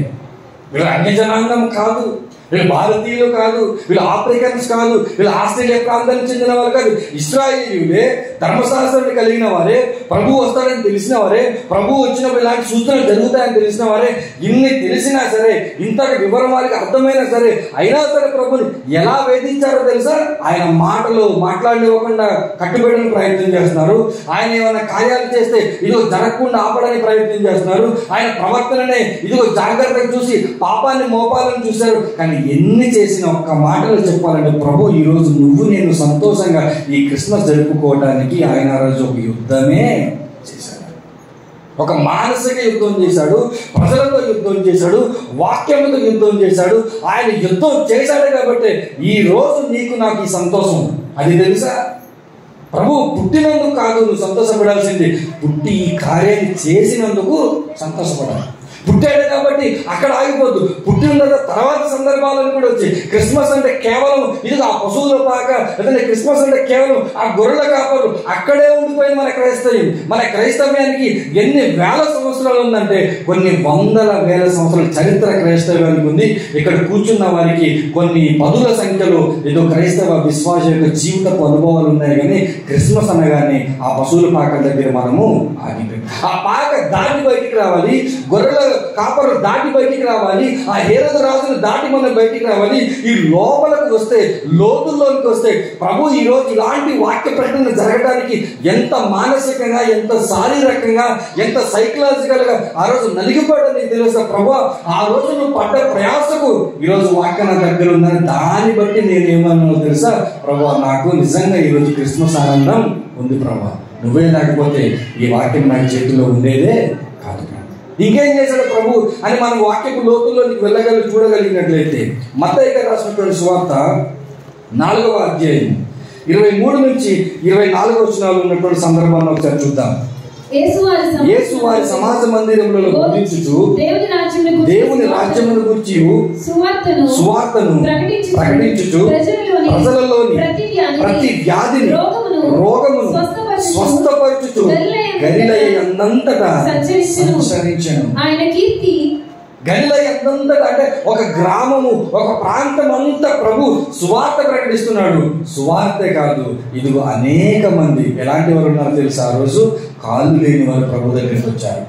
వీళ్ళు అన్య జనాంగం కాదు, వీళ్ళు భారతీయులు కాదు, వీళ్ళు ఆఫ్రికన్స్ కాదు, వీళ్ళు ఆస్ట్రేలియా ప్రాంతానికి చెందిన వాళ్ళు కాదు. ఇశ్రాయేలీయులే, ధర్మశాస్త్రాన్ని కలిగిన వారే, ప్రభు వస్తాడని తెలిసిన వారే, ప్రభు వచ్చినప్పుడు ఇలాంటి సూచనలు జరుగుతాయని తెలిసిన వారే. ఇన్ని తెలిసినా సరే, ఇంతటి వివరం వారికి అర్థమైనా సరే, అయినా సరే ప్రభుని ఎలా వేధించారో తెలుసా? ఆయన మాటలు మాట్లాడనివ్వకుండా కట్టుబెట్టడానికి ప్రయత్నం చేస్తున్నారు. ఆయన ఏమైనా కార్యాలు చేస్తే ఇదిగో జరగకుండా ఆపడానికి ప్రయత్నం చేస్తున్నారు. ఆయన ప్రవర్తననే ఇదిగో జాగ్రత్తగా చూసి పాపాన్ని మోపాలని చూశారు. కానీ ఎన్ని చేసిన ఒక్క మాటలు చెప్పాలంటే, ప్రభు ఈరోజు నువ్వు నేను సంతోషంగా ఈ క్రిస్మస్ జరుపుకోవడానికి ఆయన రోజు ఒక యుద్ధమే చేశాడు. ఒక మానసిక యుద్ధం చేశాడు, ప్రజలతో యుద్ధం చేశాడు, వాక్యంతో యుద్ధం చేశాడు. ఆయన యుద్ధం చేశాడు కాబట్టి ఈ రోజు నీకు నాకు ఈ సంతోషం. అది తెలుసా? ప్రభు పుట్టినందుకు కాదు నువ్వు సంతోషపడాల్సింది, పుట్టి ఈ కార్యాన్ని చేసినందుకు సంతోషపడాలి. పుట్టాడు కాబట్టి అక్కడ ఆగిపోద్దు. పుట్టిన తర్వాత సందర్భాలను కూడా వచ్చి క్రిస్మస్ అంటే కేవలం ఇది ఆ పశువుల పాక, లేదంటే క్రిస్మస్ అంటే కేవలం ఆ గొర్రెల కాపరు అక్కడే ఉండిపోయింది మన క్రైస్తవ్యం. మన క్రైస్తవ్యానికి ఎన్ని వేల సంవత్సరాలు ఉందంటే కొన్ని వందల వేల సంవత్సరాల చరిత్ర క్రైస్తవ్యానికి ఉంది. ఇక్కడ కూర్చున్న వారికి కొన్ని పదుల సంఖ్యలో ఏదో క్రైస్తవ విశ్వాస యొక్క జీవితపు అనుభవాలు ఉన్నాయి. కానీ క్రిస్మస్ అనగానే ఆ పశువుల పాక దగ్గర మనము ఆగిపోయి ఆ పాక దాటి బయటికి రావాలి, గొర్రెల కాపరు దాటి బయటికి రావాలి, ఆ హేరోదు రాజును దాటి మనం బయటికి రావాలి. ఈ లోపలకు వస్తే, లోతుల్లోకి వస్తే ప్రభు ఈ రోజు ఇలాంటి వాక్య ప్రకటన జరగడానికి ఎంత మానసికంగా, ఎంత శారీరకంగా, ఎంత సైకలాజికల్ గా ఆ రోజు నలిగిపోవడం నీకు తెలుసా? ప్రభు ఆ రోజు నువ్వు పడ్డ ప్రయాసకు ఈరోజు వాక్య నా దగ్గర ఉందని దాన్ని బట్టి నేనేమన్నా తెలుసా? ప్రభు నాకు నిజంగా ఈరోజు క్రిస్మస్ ఆనందం ఉంది ప్రభు. నువ్వే లేకపోతే ఈ వాక్యం నాకు చేతిలో ఉండేదే కాదు. ఇంకేం చేశాడు ప్రభు అని మనం వాక్యపు లోతుల్లో చూడగలిగినట్లయితే మత్తయి గారు రాసినటువంటి సువార్త 4వ అధ్యాయం 23 నుంచి 24 వచనాలు ఉన్నటువంటి సందర్భాన్ని ఒకసారి చూద్దాం. యేసు వారి సమాజ మందిరంలో బోధించుచు దేవుని రాజ్యమును గురించి సువార్తను ప్రకటించుచు ప్రజలలోని ప్రతి వ్యాధిని, రోగమును స్వస్థపరచుచు గలిలయ అంతటా సంచరించెను. ఆయన కీర్తి గలిలయ అంతటా అంటే ఒక గ్రామము, ఒక ప్రాంతం అంతా ప్రభు సువార్త ప్రకటిస్తున్నాడు. సువార్తే కాదు, ఇదిగో అనేక మంది ఎలాంటి వారు ఉన్నారు తెలుసా? ఆ రోజు కాళ్ళు లేని వారు ప్రభు దగ్గరికి వచ్చారు,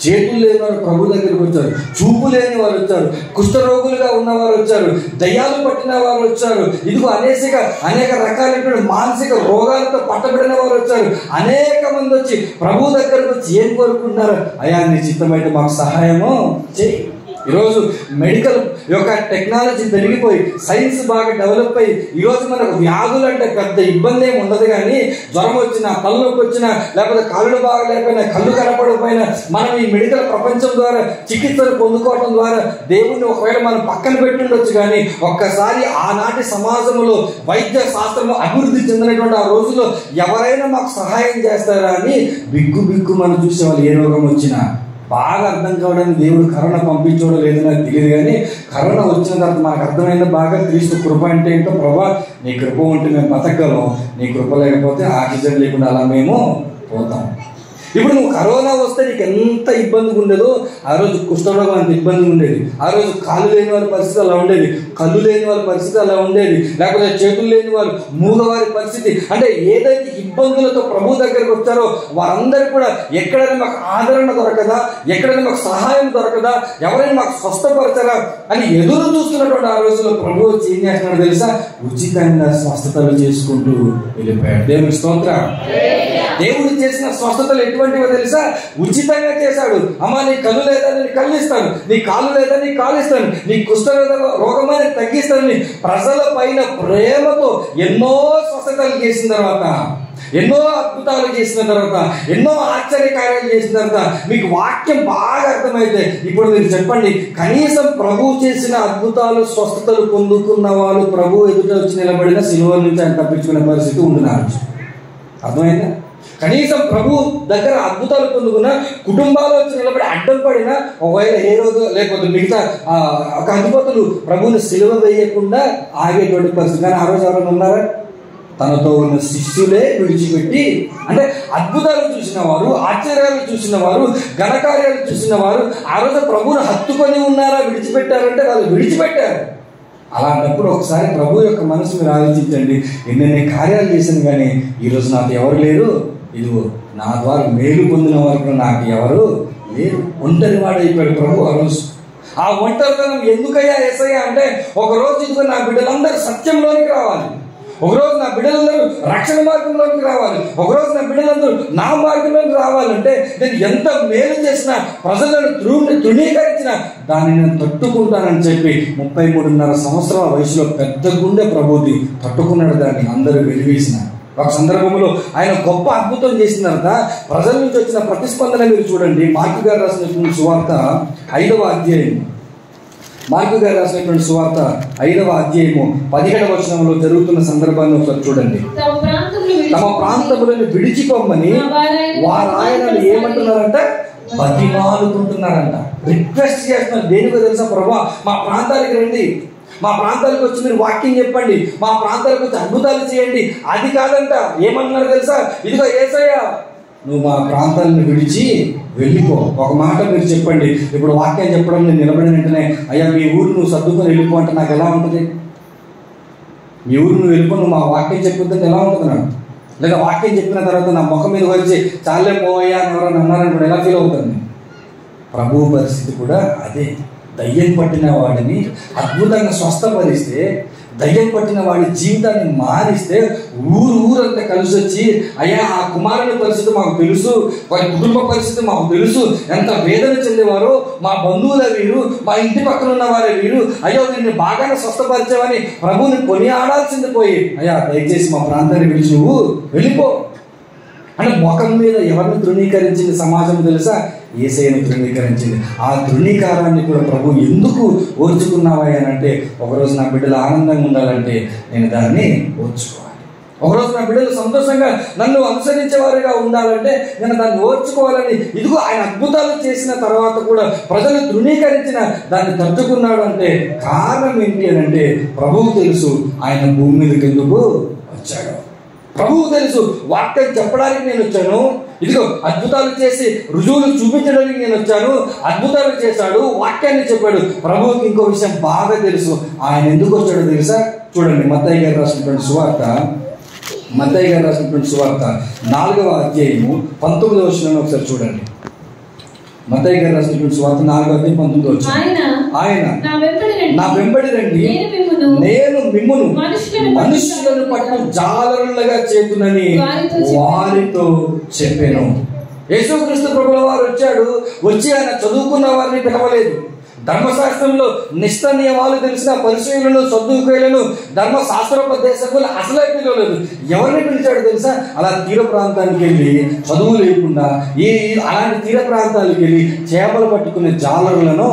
చేతులు లేని వారు ప్రభు దగ్గరికి వచ్చారు, చూపు లేని వారు వచ్చారు, కుష్ఠరోగులుగా ఉన్నవారు వచ్చారు, దయ్యాలు పట్టిన వారు వచ్చారు, ఇదిగో అనేక రకాలైన మానసిక రోగాలతో పట్టబడిన వారు వచ్చారు. అనేక మంది వచ్చి ప్రభు దగ్గరకు వచ్చి ఏం కోరుకుంటున్నారు? అయ్యా నీ చిత్తమైతే మాకు సహాయము చేయి. ఈరోజు మెడికల్ యొక్క టెక్నాలజీ పెరిగిపోయి సైన్స్ బాగా డెవలప్ అయ్యి ఈరోజు మనకు వ్యాధులు అంటే పెద్ద ఇబ్బంది ఏమి ఉండదు. కానీ జ్వరం వచ్చినా, తలనొప్పి వచ్చినా, లేకపోతే కళ్ళు బాగలేకపోయినా, కళ్ళు కనపడకపోయినా మనం ఈ మెడికల్ ప్రపంచం ద్వారా చికిత్సలు పొందుకోవడం ద్వారా దేవుణ్ణి ఒకవేళ మనం పక్కన పెట్టి ఉండొచ్చు. కానీ ఒక్కసారి ఆనాటి సమాజంలో వైద్య శాస్త్రము అభివృద్ధి చెందినటువంటి ఆ రోజుల్లో ఎవరైనా మాకు సహాయం చేస్తారా అని బిగ్గు మనం చూసేవాళ్ళు. ఏ రోగం వచ్చినా బాగా అర్థం కావడానికి దేవుడు కరోనా పంపించడం లేదు నాకు తెలియదు. కానీ కరోనా వచ్చిన తర్వాత మనకు అర్థమైంది బాగా. క్రీస్తు కృప అంటే ఏంటో? ప్రభా నీ కృప ఉంటే మేము బతకగలం, నీ కృప లేకపోతే ఆక్సిజన్ లేకుండా అలా మేము పోతాం. ఇప్పుడు నువ్వు కరోనా వస్తే నీకు ఎంత ఇబ్బందిగా ఉండేదో ఆ రోజు కుష్ఠరోగం అంత ఇబ్బంది ఉండేది. ఆ రోజు కాళ్ళు లేని వారి పరిస్థితి అలా ఉండేది, కళ్ళు లేని వారి పరిస్థితి అలా ఉండేది, లేకపోతే చేతులు లేని వారు, మూగవారి పరిస్థితి. అంటే ఏదైతే ఇబ్బందులతో ప్రభు దగ్గరకు వచ్చారో వారందరూ కూడా ఎక్కడైనా మాకు ఆదరణ దొరకదా, ఎక్కడైనా మాకు సహాయం దొరకదా, ఎవరైనా మాకు స్వస్థపరచరా అని ఎదురు చూస్తున్నటువంటి ఆ రోజుల్లో ప్రభు వచ్చి ఏం చేస్తున్నాడు తెలుసా? ఉచితంగా స్వస్థతలు చేసుకుంటూ వెళ్ళిపోయాడు. దేవుని స్తోత్రం. దేవుడు చేసిన స్వస్థతలు ఎటువంటివో తెలుసా? ఉచితంగా చేశాడు. అమ్మా నీ కళ్ళు లేదా నీ కళ్ళు ఇస్తాను, నీ కాళ్ళు లేదా నీ కాలు ఇస్తాను, నీ రోగమైన తగ్గిస్తాను. ప్రజల పైన ప్రేమతో ఎన్నో స్వస్థతలు చేసిన తర్వాత, ఎన్నో అద్భుతాలు చేసిన తర్వాత, ఎన్నో ఆశ్చర్యకార్యాలు చేసిన తర్వాత మీకు వాక్యం బాగా అర్థమైతే ఇప్పుడు మీరు చెప్పండి, కనీసం ప్రభు చేసిన అద్భుతాలు స్వస్థతలు పొందుకున్న వాళ్ళు ప్రభు ఎదుట వచ్చి నిలబడిన సిలువ నుంచి ఆయన తప్పించుకునే పరిస్థితి ఉంటున్నారు. అర్థమైందా? కనీసం ప్రభు దగ్గర అద్భుతాలు పొందుకున్న కుటుంబాలు వచ్చి నిలబడి అడ్డం పడిన ఒకవేళ ఏ రోజు లేకపోతే మిగతా ఒక అద్భుతాలు ప్రభువుని సిలువ వేయకుండా ఆగేటువంటి పరిస్థితి. కానీ ఆ రోజు ఎవరైనా ఉన్నారా? తనతో ఉన్న శిష్యులే విడిచిపెట్టి, అంటే అద్భుతాలు చూసిన వారు, ఆశ్చర్యాలు చూసిన వారు, ఘనకార్యాలు చూసిన వారు ఆ రోజు ప్రభువుని హత్తుకొని ఉన్నారా? విడిచిపెట్టారంటే వాళ్ళు విడిచిపెట్టారు. అలాంటప్పుడు ఒకసారి ప్రభు యొక్క మనసు మీరు ఆలోచించండి. ఎన్నెన్ని కార్యాలు చేశాను కానీ ఈరోజు నాకు ఎవరు లేరు, ఇదిగో నా ద్వారా మేలు పొందిన వరకు నాకు ఎవరు లేరు. ఒంటరి వాడైపోయాడు ప్రభు ఆ రోజు. ఆ ఒంటరితనం ఎందుకయ్యా యేసయ్యా అంటే, ఒకరోజు ఇదిగో నా బిడ్డలందరూ సత్యంలోనికి రావాలి, ఒకరోజు నా బిడ్డలందరూ రక్షణ మార్గంలోకి రావాలి, ఒకరోజు నా బిడ్డలందరూ నా మార్గంలోకి రావాలంటే నేను ఎంత మేలు చేసినా, ప్రజలను తృణీకరించిన దాన్ని నేను తట్టుకుంటానని చెప్పి 33.5 సంవత్సరాల వయసులో పెద్ద గుండె ప్రభుది తట్టుకున్నాడు. దాన్ని అందరూ వెలివేసిన ఒక సందర్భంలో ఆయన గొప్ప అద్భుతం చేసిన తర్వాత ప్రజల నుంచి వచ్చిన ప్రతిస్పందన మీరు చూడండి. మార్కు గారు రాసినటువంటి సువార్త 5వ అధ్యాయం, మార్కు గారు రాసినటువంటి సువార్త 5వ అధ్యాయము 17వ వచనంలో జరుగుతున్న సందర్భాన్ని ఒకసారి చూడండి. తమ ప్రాంతములను విడిచిపోమని వారు ఆయనను ఏమంటున్నారంట? బతిమాలుకుంటున్నారంట, రిక్వెస్ట్ చేస్తున్నారు. దేనికో తెలుసా? ప్రభువా మా ప్రాంతానికి రండి, మా ప్రాంతాలకు వచ్చి మీరు వాక్యం చెప్పండి, మా ప్రాంతాలకు వచ్చి అద్భుతాలు చేయండి. అది కాదంట, ఏమన్నారు తెలుసా? ఇదిగో యేసయ్య నువ్వు మా ప్రాంతాలను విడిచి వెళ్ళిపో. ఒక మాట మీరు చెప్పండి. ఇప్పుడు వాక్యం చెప్పడం నేను నిలబడిన వెంటనే అయ్యా మీ ఊరు నువ్వు సర్దుకొని వెళ్ళిపో అంటే నాకు ఎలా ఉంటుంది? మీ ఊరు నువ్వు వెళ్ళిపో, నువ్వు మా వాక్యం చెప్పొద్దంటే ఎలా ఉంటుంది నాకు? లేదా వాక్యం చెప్పిన తర్వాత నా ముఖం మీద వచ్చి చాలే పోయా అని ఎవరైనా అన్నారని కూడా ఎలా ఫీల్ అవుతుంది? ప్రభువు పరిస్థితి కూడా అదే. దయ్యం పట్టిన వాడిని అద్భుతంగా స్వస్థపరిస్తే, దయ్యం పట్టిన వాడి జీవితాన్ని మారిస్తే ఊరంతా కలిసి వచ్చి అయ్యా ఆ కుమారుని పరిస్థితి మాకు తెలుసు, వారి కుటుంబ పరిస్థితి మాకు తెలుసు, ఎంత వేదన చెందేవారో, మా బంధువుల వీరు, మా ఇంటి పక్కన ఉన్న వారే వీరు, అయ్యో దీన్ని బాగానే స్వస్థపరిచావని ప్రభువుని కొనియాడాల్సింది పోయి అయ్యా దయచేసి మా ప్రాంతాన్ని విడిచి నువ్వు వెళ్ళిపో అంటే ముఖం మీద ఎవరిని తృణీకరించింది సమాజం తెలుసా? యేసయ్యను తృణీకరించింది. ఆ తృణీకారాన్ని కూడా ప్రభు ఎందుకు ఓర్చుకున్నావా అని అంటే, ఒకరోజు నా బిడ్డలు ఆనందంగా ఉండాలంటే నేను దాన్ని ఓర్చుకోవాలి. ఒకరోజు నా బిడ్డలు సంతోషంగా నన్ను అనుసరించేవారుగా ఉండాలంటే నేను దాన్ని ఓర్చుకోవాలని. ఇదిగో ఆయన అద్భుతాలు చేసిన తర్వాత కూడా ప్రజలు తృణీకరించిన దాన్ని తట్టుకున్నాడు అంటే కారణం ఏంటి అని అంటే, ప్రభువు తెలుసు ఆయన భూమి మీదకి ఎందుకు వచ్చాడు. ప్రభువు తెలుసు వాక్యం చెప్పడానికి నేను వచ్చాను, ఇదిగో అద్భుతాలు చేసి రుజువులు చూపించడానికి నేను వచ్చాను. అద్భుతాలు చేశాడు, వాక్యాన్ని చెప్పాడు. ప్రభువుకి ఇంకో విషయం బాగా తెలుసు. ఆయన ఎందుకు వచ్చాడో తెలుసా? చూడండి మత్తయి గారు రాసినటువంటి సువార్త, మత్తయి గారు రాసినటువంటి సువార్త 4వ అధ్యాయము 19వ వచనాన్ని ఒకసారి చూడండి. మత్తయి గారు రాసినటువంటి సువార్త 4వ అధ్యాయం 19వ వచనం. ఆయన నా వెంబడి రండి, నేను మిమ్మును మనుషులను పట్టు జాలరులుగా చేతునని వారితో చెప్పాను. యేసుక్రీస్తు ప్రభువుల వారు వచ్చాడు. వచ్చి ఆయన చదువుకున్న వారిని పిలవలేదు. ధర్మశాస్త్రంలో నిష్ఠ నియమాలు తెలిసిన పరిచయులను, సద్దుకైలను, ధర్మశాస్త్రోపదేశకులు అసలే పిలవలేదు. ఎవరిని పిలిచాడు తెలుసా? అలా తీర ప్రాంతానికి వెళ్ళి చదువు లేకుండా అలాంటి తీర ప్రాంతాలకు వెళ్ళి చేపలు పట్టుకునే జాలరులను.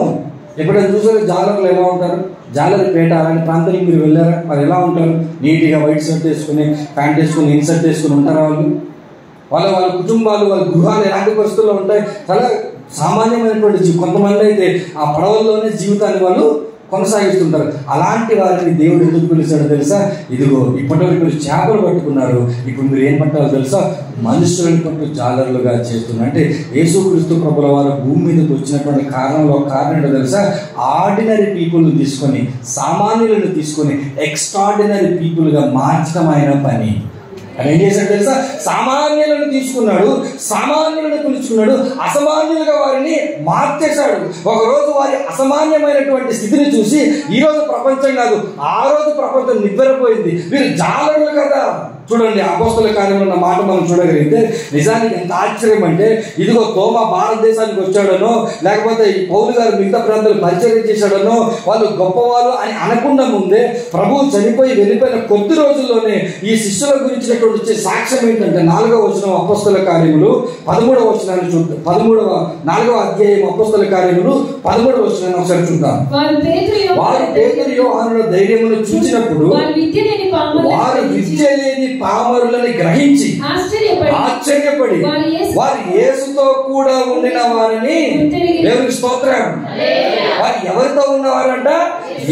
ఎప్పుడైనా చూసారు జాలరులు ఎలా ఉంటారు? జాలరిపేట అలాంటి ప్రాంతానికి మీరు వెళ్ళారా? మరి ఎలా ఉంటారు? నీట్గా వైట్ షర్ట్ వేసుకుని, ప్యాంట్ వేసుకుని, ఇన్షర్ట్ వేసుకుని ఉంటారా వాళ్ళు? వాళ్ళ కుటుంబాలు, వాళ్ళ గృహాలు ఎలాంటి పరిస్థితుల్లో ఉంటాయి? చాలా సామాన్యమైనటువంటి కొంతమంది అయితే ఆ పడవల్లోనే జీవితాన్ని వాళ్ళు కొనసాగిస్తుంటారు. అలాంటి వారిని దేవుడు ఎందుకు పిలిచాడో తెలుసా? ఇదిగో ఇప్పటివరకు మీరు చేపలు పట్టుకున్నారు, ఇప్పుడు మీరు ఏం పట్టాలో తెలుసా? మనుషులను పట్టు జాలరులుగా చేస్తున్నారు. అంటే యేసుక్రీస్తు ప్రభువుల వారు భూమి మీదకి వచ్చినటువంటి కారణంలో కారణం ఏంటో తెలుసా? ఆర్డినరీ పీపుల్ని తీసుకొని, సామాన్యులను తీసుకొని ఎక్స్ట్రాడినరీ పీపుల్గా మార్చడం ఆయన పని. అని ఏం చేశాడు తెలుసా? సామాన్యులను తీసుకున్నాడు, సామాన్యులను పిలుచుకున్నాడు, అసామాన్యులుగా వారిని మార్చేశాడు. ఒకరోజు వారి అసామాన్యమైనటువంటి స్థితిని చూసి ఈ రోజు ప్రపంచం కాదు, ఆ రోజు ప్రపంచం నివ్వెరపోయింది. వీరు జాలరులు కదా. చూడండి అపోస్తల కార్యంలో ఉన్న మాట మనం చూడగలిగితే నిజానికి ఎంత ఆశ్చర్యం అంటే, ఇదిగో తోమా భారతదేశానికి వచ్చాడనో, లేకపోతే పౌలు గారు మిగతా ప్రాంతాలు పరిచయం చేశాడనో, వాళ్ళు గొప్పవాళ్ళు అని అనకుండా ముందే ప్రభువు చనిపోయి వెళ్ళిపోయిన కొద్ది రోజుల్లోనే ఈ శిష్యుల గురించినటువంటి సాక్ష్యం ఏంటంటే 4వ వచనం అపోస్తల కార్యములు 13వ వచనాన్ని చూద్దాం. 4వ అధ్యాయం అపోస్తల కార్యములు 13వ వచనాన్ని ఒకసారి చూద్దాం. వారు పేతురు యోహానుల ధైర్యమును చూసినప్పుడు వారు విద్య లేని పామరులని గ్రహించి ఆశ్చర్యపడి వారు యేసుతో కూడా ఉండిన వారిని, దేవునికి స్తోత్రం, వారు ఎవరితో ఉన్నవారంట?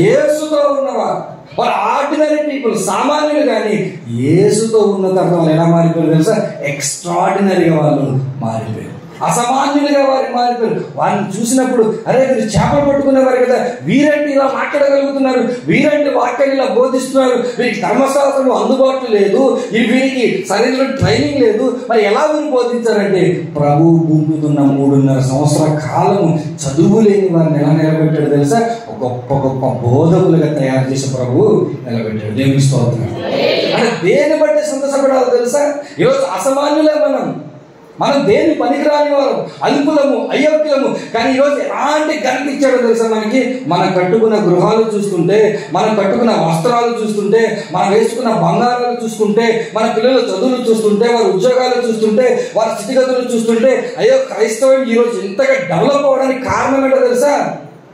యేసుతో ఉన్నవారు. వారు ఆర్డినరీ పీపుల్, సామాన్యులు. కానీ యేసుతో ఉన్న తర్వాత వాళ్ళు ఎలా మారిపోయారు తెలుసా? ఎక్స్ట్రాడినరీగా వాళ్ళు మారిపోయారు, అసామాన్యులుగా వారు మారిపోయారు. వారిని చూసినప్పుడు అరే వీరు చేపలు పట్టుకునేవారు కదా, వీరంటే ఇలా మాట్లాడగలుగుతున్నారు, వీరంటే వాక్యాన్ని ఇలా బోధిస్తున్నారు, వీరికి ధర్మశాస్త్రం అందుబాటులో లేదు, వీరికి సరైన ట్రైనింగ్ లేదు, మరి ఎలా వీరు బోధించారంటే ప్రభు భూమి ఉన్న 3.5 సంవత్సరాల కాలము చదువు లేని వారిని ఎలా నిలబెట్టాడు తెలుసా? గొప్ప గొప్ప బోధకులుగా తయారు చేసే ప్రభువు నిలబెట్టాడు. దేవుని స్తోత్రం. అంటే దేని బట్టి సంతోషపడాలి తెలుసా? ఈరోజు అసామాన్యులే మనం, మనం దేని పనికిరాని వారు, అల్పులము, అయోగ్యులము. కానీ ఈరోజు ఎలాంటి ఘనత ఇచ్చాడో తెలుసా మనకి? మనం కట్టుకున్న గృహాలు చూస్తుంటే, మనం కట్టుకున్న వస్త్రాలు చూస్తుంటే, మనం వేసుకున్న బంగారాలు చూస్తుంటే, మన పిల్లల చదువులు చూస్తుంటే, వారి ఉద్యోగాలు చూస్తుంటే, వారి స్థితిగతులు చూస్తుంటే, అయ్యో క్రైస్తవం ఈరోజు ఇంతగా డెవలప్ అవ్వడానికి కారణం ఏంటో తెలుసా?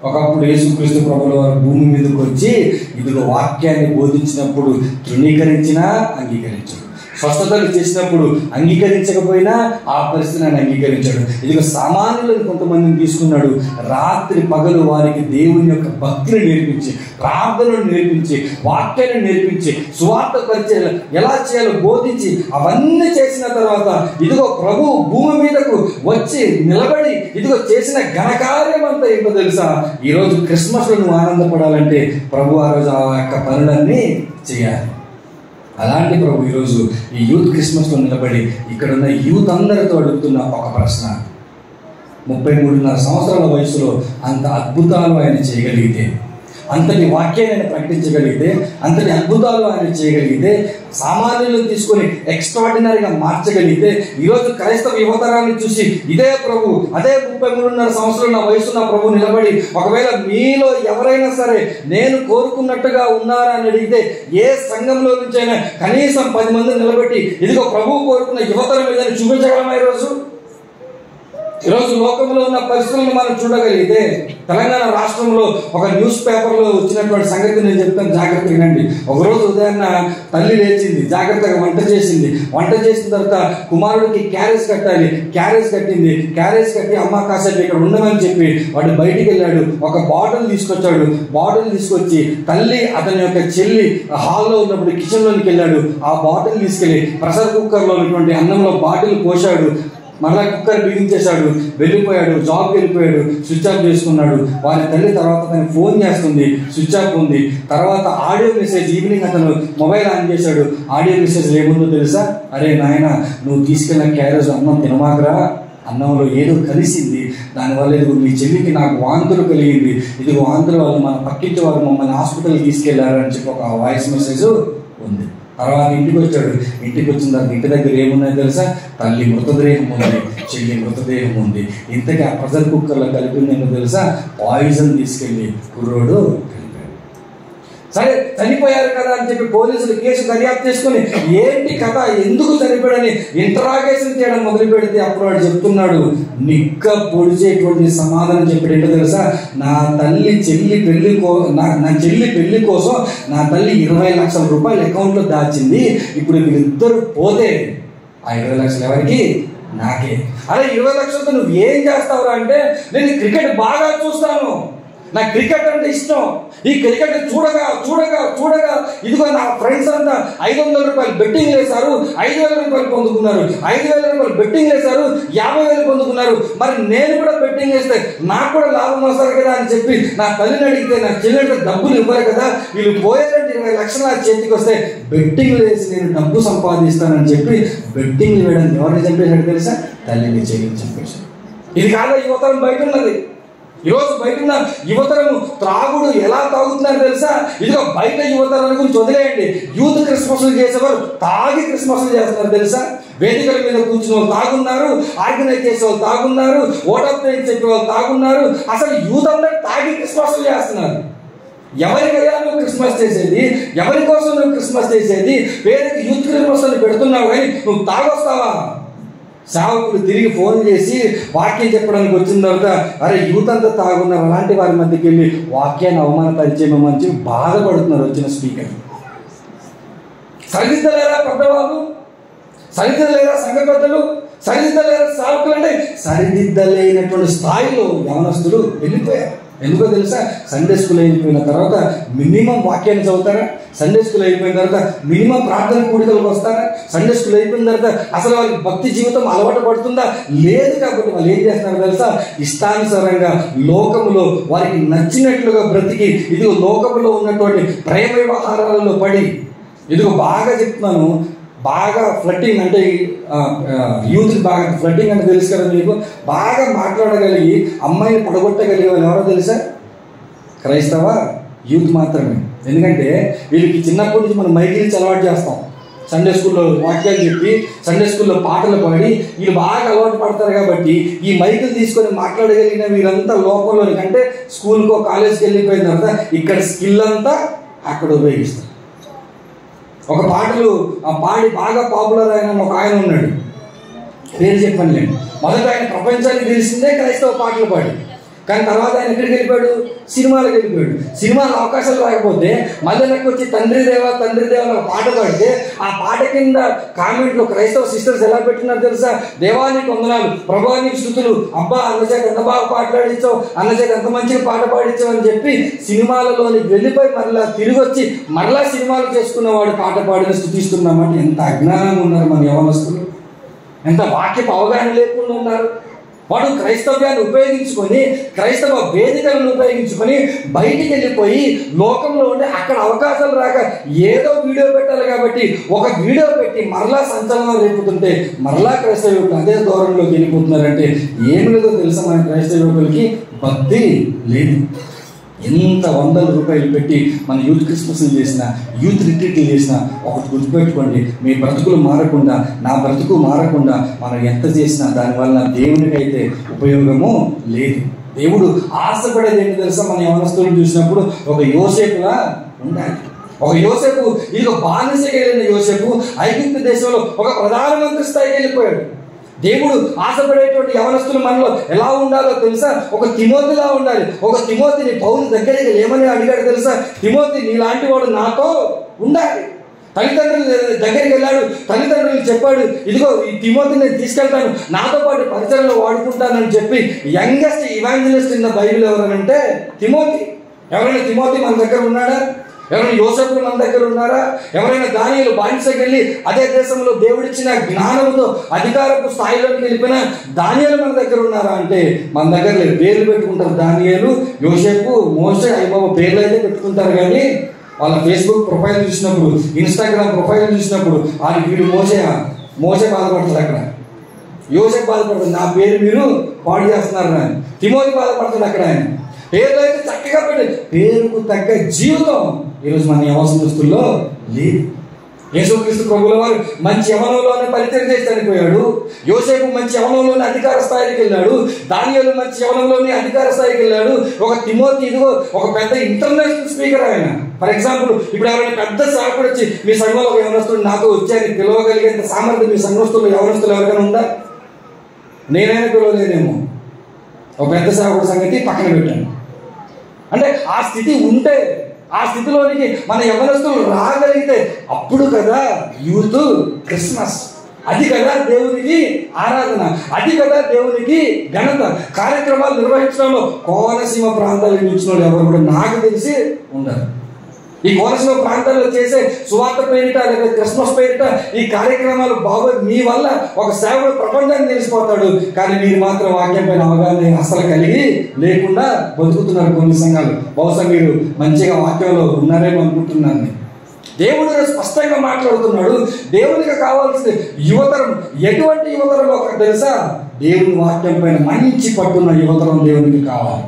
ఒకప్పుడు యేసుక్రీస్తు ప్రభువుల వారు భూమి మీదకి వచ్చి ఇదిగో వాక్యాన్ని బోధించినప్పుడు తృణీకరించినా అంగీకరించాడు, స్వస్థతలు చేసినప్పుడు అంగీకరించకపోయినా ఆ పరిస్థితిని ఆయన అంగీకరించాడు. ఇదిగో సామాన్యులను కొంతమందిని తీసుకున్నాడు, రాత్రి పగలు వారికి దేవుని యొక్క భక్తిని నేర్పించి, ప్రార్థనను నేర్పించి, వాక్యాన్ని నేర్పించి, సువార్త పరిచయం ఎలా చేయాలో బోధించి, అవన్నీ చేసిన తర్వాత ఇదిగో ప్రభు భూమి మీదకు వచ్చి నిలబడి ఇదిగో చేసిన ఘనకార్యం అంతా ఏంటో తెలుసా? ఈరోజు క్రిస్మస్లో నువ్వు ఆనందపడాలంటే ప్రభు ఆ రోజు ఆ యొక్క పనులన్నీ చేయాలి. అలాంటి ప్రభు ఈరోజు ఈ యూత్ క్రిస్మస్లో నిలబడి ఇక్కడున్న యూత్ అందరితో అడుగుతున్న ఒక ప్రశ్న, 33.5 సంవత్సరాల వయసులో అంత అద్భుతాలు ఆయన చేయగలిగితే, అంతటి వాక్యాన్ని ఆయన ప్రకటించగలిగితే, అంతటి అద్భుతాలు ఆయన చేయగలిగితే, సామాన్యులను తీసుకొని ఎక్స్ట్రాడినరీగా మార్చగలిగితే, ఈరోజు క్రైస్తవ యువతరాన్ని చూసి ఇదే ప్రభు, అదే 33.5 సంవత్సరాల నా వయసున్న ప్రభు నిలబడి ఒకవేళ మీలో ఎవరైనా సరే నేను కోరుకున్నట్టుగా ఉన్నారా అని అడిగితే, ఏ సంఘంలో నుంచైనా కనీసం 10 మందిని నిలబెట్టి ఇదిగో ప్రభు కోరుకున్న యువతరం మీద చూపించగలమా? ఈరోజు లోకంలో ఉన్న పరిస్థితులను మనం చూడగలిగితే, తెలంగాణ రాష్ట్రంలో ఒక న్యూస్ పేపర్లో వచ్చినటువంటి సంగతి నేను చెప్తాను, జాగ్రత్తగా వినండి. ఒకరోజు ఉదయాన్న తల్లి లేచింది, జాగ్రత్తగా వంట చేసింది. వంట చేసిన తర్వాత కుమారుడికి క్యారేజ్ కట్టాలి, క్యారేజ్ కట్టింది. క్యారేజ్ కట్టి అమ్మ కాసేపు ఇక్కడ ఉండమని చెప్పి వాడు బయటికి వెళ్ళాడు. ఒక బాటిల్ తీసుకొచ్చాడు. బాటిల్ తీసుకొచ్చి తల్లి అతని యొక్క చెల్లి హాల్లో ఉన్నప్పుడు కిచెన్లోకి వెళ్ళాడు. ఆ బాటిల్ తీసుకెళ్ళి ప్రెషర్ కుక్కర్లో ఉన్నటువంటి అన్నంలో బాటిల్ పోశాడు. మరలా కుక్కర్ బిగించేశాడు, వెళ్ళిపోయాడు, జాబ్కి వెళ్ళిపోయాడు, స్విచ్ ఆఫ్ చేసుకున్నాడు. వారి తల్లి తర్వాత తను ఫోన్ చేస్తుంది, స్విచ్ ఆఫ్ ఉంది. తర్వాత ఆడియో మెసేజ్, ఈవినింగ్ అతను మొబైల్ ఆన్ చేశాడు. ఆడియో మెసేజ్ ఏముందో తెలుసా? అరే నాయన, నువ్వు తీసుకెళ్ళిన క్యారేజ్ అన్నం తినమాకరా, అన్నంలో ఏదో కలిసింది, దానివల్ల ఇదిగో మీ చెల్లికి నాకు వాంతులు కలిగింది, ఇదిగో వాంతుల వల్ల మన పక్కింటి వారు మమ్మల్ని హాస్పిటల్కి తీసుకెళ్లారని చెప్పి ఒక వాయిస్ మెసేజ్ ఉంది. తర్వాత ఇంటికి వచ్చాడు. ఇంటికి వచ్చిన తర్వాత ఇంటి దగ్గర ఏమున్నాయో తెలుసా? తల్లి మృతదేహం ఉంది, చెల్లి మృతదేహం ఉంది. ఇంతకీ ఆ ప్రెషర్ కుక్కర్లో కలిపిందేమో తెలుసా? పాయిజన్ తీసుకెళ్ళి కుర్రోడు కలిపాడు. సరే చనిపోయారు కదా అని చెప్పి పోలీసులు కేసు దర్యాప్తు చేసుకుని ఏంటి కథ, ఎందుకు చనిపోయాడని ఇంటరాగేషన్ చేయడం మొదలు పెడితే అప్పుడు వాడు చెప్తున్నాడు, నిక్క పొడిచేటువంటి సమాధానం చెప్పాడు. ఏంటో తెలుసా? నా చెల్లి పెళ్లి కోసం నా తల్లి 20 లక్షల రూపాయలు అకౌంట్లో దాచింది. ఇప్పుడు వీళ్ళిద్దరు పోతే ఆ 20 లక్షలు ఎవరికి? నాకే. అరే 20 లక్షలతో నువ్వు ఏం చేస్తావురా అంటే, నేను క్రికెట్ బాగా చూస్తాను, నాకు క్రికెట్ అంటే ఇష్టం. ఈ క్రికెట్ చూడగా చూడగా చూడగా ఇదిగో నా ఫ్రెండ్స్ అంతా 500 రూపాయలు బెట్టింగ్ వేశారు, 5,000 రూపాయలు పొందుకున్నారు, 5,000 రూపాయలు బెట్టింగ్ వేశారు, 50,000 పొందుకున్నారు. మరి నేను కూడా బెట్టింగ్ వేస్తే నాకు కూడా లాభం వస్తారు కదా అని చెప్పి నా తల్లిని అడిగితే నా చెల్లెంటే డబ్బులు ఇవ్వాలి కదా, వీళ్ళు పోయారంటే 20 లక్షలు నా చేతికి వస్తే బెట్టింగ్ వేసి నేను డబ్బు సంపాదిస్తానని చెప్పి బెట్టింగ్ వేయడానికి ఎవరిని చంపేశాడు తెలుసా? తల్లిని చెల్లిని చంపేశాడు. ఇది కాదా యువతరం బయట ఉన్నది. ఈరోజు బయట ఉన్న యువతరము త్రాగుడు ఎలా తాగుతున్నారు తెలుసా? ఇదిగో బయట యువతరాల గురించి వదిలేయండి. యూత్ క్రిస్మస్లు చేసేవారు తాగి క్రిస్మస్లు చేస్తున్నారు తెలుసా? వేదికల మీద కూర్చున్న వాళ్ళు తాగున్నారు, ఆర్గనైజ్ చేసే వాళ్ళు తాగున్నారు, ఓటప్ చెప్పే వాళ్ళు తాగున్నారు. అసలు యూత్ అందరూ తాగి క్రిస్మస్లు చేస్తున్నారు. ఎవరికైనా నువ్వు క్రిస్మస్ చేసేది, ఎవరి కోసం నువ్వు క్రిస్మస్ చేసేది? పేరుకి యూత్ క్రిస్మస్ అని పెడుతున్నావు కానీ నువ్వు తాగొస్తావా? సేవకులు తిరిగి ఫోన్ చేసి వాక్యం చెప్పడానికి వచ్చిన తర్వాత అరే యూత్ అంతా తాగున్నారు, అలాంటి వారి మధ్యకి వెళ్ళి వాక్యాన్ని అవమానపరిచేమో అని చెప్పి బాధపడుతున్నారు వచ్చిన స్పీకర్. సరిదిద్దలేరా పెద్దవాళ్ళు, సరిదిద్దలేరా సంఘ పెద్దలు, సరిదిద్దలేరా సేవకులు అంటే సరిదిద్దలేనటువంటి స్థాయిలో యవనస్తులు వెళ్ళిపోయారు. ఎందుకో తెలుసా? సండే స్కూల్ అయిపోయిన తర్వాత మినిమం వాక్యాన్ని చదువుతారా? సండే స్కూల్ అయిపోయిన తర్వాత మినిమం ప్రార్థన కూడికలకు వస్తారా? సండే స్కూల్ అయిపోయిన తర్వాత అసలు వాళ్ళకి భక్తి జీవితం అలవాటు పడుతుందా? లేదు. కాబట్టి వాళ్ళు ఏం చేస్తున్నారు తెలుసా? ఇష్టానుసారంగా లోకములో వారికి నచ్చినట్లుగా బ్రతికి ఇదిగో లోకములో ఉన్నటువంటి ప్రేమ వ్యవహారాలలో పడి, ఇదిగో బాగా చెప్తున్నాను, బాగా ఫ్లట్టింగ్ అంటే యూత్కి బాగా ఫ్లట్టింగ్ అంటే తెలుసు కదా మీకు, బాగా మాట్లాడగలిగి అమ్మాయిని పడగొట్టగలిగే వాళ్ళు ఎవరో తెలుసా? క్రైస్తవ యూత్ మాత్రమే. ఎందుకంటే వీళ్ళకి చిన్నప్పటి నుంచి మనం మైకిల్స్ అలవాటు చేస్తాం. సండే స్కూల్లో వాక్యాలు చెప్పి సండే స్కూల్లో పాటలు పాడి వీళ్ళు బాగా అలవాటు పడతారు కాబట్టి ఈ మైకులు తీసుకొని మాట్లాడగలిగిన వీరంతా లోకంలోని కంటే స్కూల్కో కాలేజ్కి వెళ్ళిపోయిన తర్వాత ఇక్కడ స్కిల్ అంతా అక్కడ ఉపయోగిస్తారు. ఒక పాటలు పాడి బాగా పాపులర్ అయిన ఒక ఆయన ఉన్నాడు, పేరు చెప్పనులేండి. మొదట ఆయన ప్రపంచానికి తెలిసిందే క్రైస్తవ పాటలు పాడి, కానీ తర్వాత ఆయన ఎక్కడికి వెళ్ళిపోయాడు? సినిమాలకు వెళ్ళిపోయాడు. సినిమాలో అవకాశాలు రాకపోతే మళ్ళీ నాకు వచ్చి తండ్రి దేవ అని ఒక పాట పాడితే ఆ పాట కింద కామెంట్లో క్రైస్తవ సిస్టర్స్ ఎలా పెట్టినారు తెలుసా? దేవానికి వందనాలు, ప్రభానికి స్థుతులు, అబ్బా అన్నచేత ఎంత బాగా పాటలాడించావు, అన్నచేత ఎంత మంచిగా పాట పాడించావు అని చెప్పి సినిమాలలోనికి వెళ్ళిపోయి మరలా తిరిగి వచ్చి మరలా సినిమాలు చేసుకున్నవాడు పాట పాడిన స్థుతిస్తున్నామంటే ఎంత అజ్ఞానంగా ఉన్నారు మన యవనస్తులు, ఎంత వాక్యపు అవగాహన లేకుండా ఉన్నారు. వాడు క్రైస్తవ్యాన్ని ఉపయోగించుకొని క్రైస్తవ వేదికలను ఉపయోగించుకొని బయటికి వెళ్ళిపోయి లోకంలో ఉండి అక్కడ అవకాశాలు రాక ఏదో వీడియో పెట్టాలి కాబట్టి ఒక వీడియో పెట్టి మరలా సంచలనం రేపుతుంటే మరలా క్రైస్తవ యువకులు అదే దూరంలోకి వెళ్ళిపోతున్నారంటే ఏమి లేదో తెలుసా? మన క్రైస్తవ యువకులకి భక్తి లేదు. ఎంత వందల రూపాయలు పెట్టి మన యూత్ క్రిస్మస్లు చేసిన, యూత్ రిట్రీట్లు చేసిన ఒకటి గుర్తుపెట్టుకోండి, మీ బ్రతుకులు మారకుండా, నా బ్రతుకు మారకుండా మనం ఎంత చేసినా దానివల్ల దేవునికి అయితే ఉపయోగము లేదు. దేవుడు ఆశపడేది ఏంటి తెలుసా? మన యవనస్తులను చూసినప్పుడు ఒక యోసేపులా ఉండాలి. ఒక యోసేపు, ఇది బానిసకి వెళ్ళిన యోసేపు ఐగుప్తు దేశంలో ఒక ప్రధానమంత్రి స్థాయికి వెళ్ళిపోయాడు. దేవుడు ఆశపడేటువంటి యవనస్తులు మనలో ఎలా ఉండాలో తెలుసా? ఒక తిమోతిలా ఉండాలి. ఒక తిమోతిని పౌలు దగ్గరికి ఏమని అడిగాడు తెలుసా? తిమోతి నీలాంటి వాడు నాతో ఉండాలి. తల్లిదండ్రుల దగ్గరికి వెళ్ళాడు, తల్లిదండ్రులు చెప్పాడు, ఇదిగో ఈ తిమోతిని నేను తీసుకెళ్తాను, నాతో పాటు పరిచయంలో వాడుకుంటానని చెప్పి youngest evangelist in the Bible ఎవరనంటే తిమోతి. ఎవరైనా తిమోతి మన దగ్గర ఉన్నాడా? ఎవరైనా యోసేపులు మన దగ్గర ఉన్నారా? ఎవరైనా దానియేలు బానిసకి వెళ్ళి అదే దేశంలో దేవుడిచ్చిన జ్ఞానంతో అధికారపు స్థాయిలోకి వెళ్ళిపోయిన దానియేలు మన దగ్గర ఉన్నారా అంటే మన దగ్గర లేదు. పేర్లు పెట్టుకుంటారు, దానియేలు, యోసేపు, మోషే, అయ్యబాబు పేర్లు అయితే పెట్టుకుంటారు. కానీ వాళ్ళ ఫేస్బుక్ ప్రొఫైల్ చూసినప్పుడు, ఇన్స్టాగ్రామ్ ప్రొఫైల్ చూసినప్పుడు అది వీడు మోసే బాధపడుతుంది, అక్కడ యోసేపు బాధపడుతుంది, నా పేరు మీరు పాడు చేస్తున్నారు అని. తిమోతి బాధపడుతుంది అక్కడ. ఆయన పేర్లు అయితే చక్కగా పెట్టి పేరుకు తగ్గ జీవితం ఈరోజు మన యవనస్తుల్లో లేదు. యేసుక్రీస్తు ప్రభువుల వారు మంచి యవనంలోనే పరిచయం చేసి చనిపోయాడు. యోసేపు మంచి యవనంలోనే అధికార స్థాయికి వెళ్ళాడు. దానియేలు మంచి యవనంలోనే అధికార స్థాయికి వెళ్ళాడు. ఒక తిమోతి ఇదిగో ఒక పెద్ద ఇంటర్నేషనల్ స్పీకర్ ఆయన. ఫర్ ఎగ్జాంపుల్ ఇప్పుడు ఎవరైనా పెద్ద సేవకుడు వచ్చి మీ సంఘంలో ఒక యవనస్తుడు నాతో వచ్చాయని పిలవగలిగేంత సామర్థ్యం మీ యవనస్తులు ఎవరికైనా ఉందా? నేనైనా పిలవలేనేమో. ఒక పెద్ద సేవకుడు సంగతి పక్కన పెట్టాను. అంటే ఆ స్థితి ఉంటే, ఆ స్థితిలోనికి మన యవనస్తులు రాగలిగితే అప్పుడు కదా యూత్ క్రిస్మస్, అది కదా దేవునికి ఆరాధన, అది కదా దేవునికి ఘనత. కార్యక్రమాలు నిర్వహించడంలో కోనసీమ ప్రాంతాలకు ఇచ్చిన వాళ్ళు ఎవరు కూడా నాకు తెలిసి ఉండరు. ఈ కోనసీమ ప్రాంతాల్లో చేసే సువార్త పేరిట లేదా క్రిస్మస్ పేరిట ఈ కార్యక్రమాలు బాగోదు. మీ వల్ల ఒక సేవకుడు ప్రపంచాన్ని తెలిసిపోతాడు, కానీ మీరు మాత్రం వాక్యం పైన అవగాహన అసలు కలిగి లేకుండా బతుకుతున్నారు కొన్ని సంఘాలు. బహుశా మీరు మంచిగా వాక్యంలో ఉన్నారేమో అనుకుంటున్నాను. దేవుడు స్పష్టంగా మాట్లాడుతున్నాడు. దేవునికి కావాల్సింది యువతరం. ఎటువంటి యువతరం ఒక తెలుసా? దేవుని వాక్యం పైన మంచి పట్టున్న యువతరం దేవునికి కావాలి.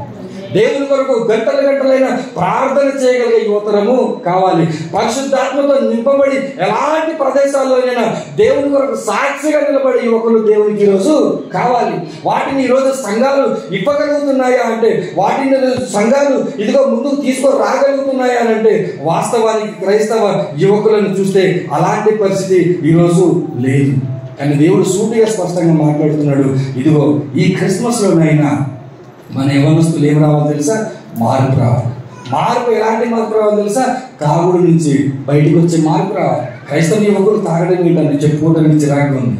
దేవుని కొరకు గంటలైన ప్రార్థన చేయగలిగే యువతరము కావాలి. పరిశుద్ధాత్మతో నింపబడి ఎలాంటి ప్రదేశాల్లోనైనా దేవుని కొరకు సాక్షిగా నిలబడే యువకులు దేవునికి ఈరోజు కావాలి. వాటిని ఈరోజు సంఘాలు ఇవ్వగలుగుతున్నాయా అంటే, వాటిని సంఘాలు ఇదిగో ముందుకు తీసుకొని రాగలుగుతున్నాయా అంటే, వాస్తవానికి క్రైస్తవ యువకులను చూస్తే అలాంటి పరిస్థితి ఈరోజు లేదు. కానీ దేవుడు సూటిగా స్పష్టంగా మాట్లాడుతున్నాడు. ఇదిగో ఈ క్రిస్మస్లోనైనా మన యవనస్తులు ఏం రావాలి తెలుసా? మార్పు రావాలి. మార్పు ఎలాంటి మార్పు రావాలి తెలుసా? తాగుడు నుంచి బయటకు వచ్చే మార్పు రావాలి. క్రైస్తవ యువకులు తాగడం ఏంటని చెప్పుకోవడానికి చిరాకుగా ఉంది.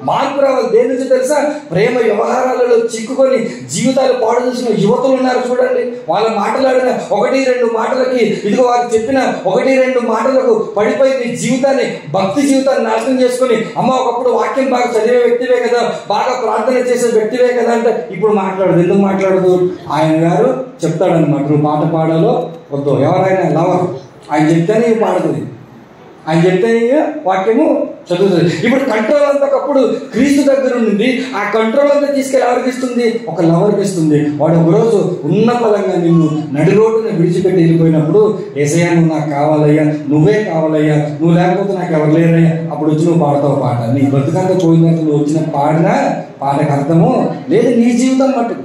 మార్పు రావాలి. దేని నుంచి తెలుసా? ప్రేమ వ్యవహారాలలో చిక్కుకొని జీవితాలు పాడు చేసిన యువతులు ఉన్నారు చూడండి. వాళ్ళ మాట్లాడిన 1-2 మాటలకి, ఇదిగో వారు చెప్పిన 1-2 మాటలకు పడిపోయి నీ జీవితాన్ని, భక్తి జీవితాన్ని నాశనం చేసుకుని, అమ్మ ఒకప్పుడు వాక్యం బాగా చదివే వ్యక్తివే కదా, బాగా ప్రార్థన చేసే వ్యక్తివే కదా అంటే ఇప్పుడు మాట్లాడదు. ఎందుకు మాట్లాడదు? ఆయన గారు చెప్తాడనమాట, నువ్వు పాట పాడాలో వద్దో. ఎవరైనా లవర్ ఆయన చెప్తేనే పాడుతుంది. అని చెప్తే వాక్యము చదువుతుంది. ఇప్పుడు కంట్రోల్ అంతా ఒకప్పుడు క్రీస్తు దగ్గర ఉంది. ఆ కంట్రోల్ అంతా తీసుకెళ్ళి ఎవరికి ఇస్తుంది? ఒక లవర్కి ఇస్తుంది. వాడు ఒకరోజు ఉన్న పదంగా నిన్ను నడి రోడ్డుని విడిచిపెట్టి వెళ్ళిపోయినప్పుడు, యేసయ్యా నువ్వు నాకు కావాలయ్యా, నువ్వే కావాలయ్యా, నువ్వు లేకపోతే నాకు ఎవరు లేరయ్యా, అప్పుడు వచ్చి నువ్వు పాడతావు పాట. నీ బతుకంతా పోయినాక నువ్వు వచ్చిన పాడినా పాటకు అర్థము లేదు, నీ జీవితం మట్టుకు.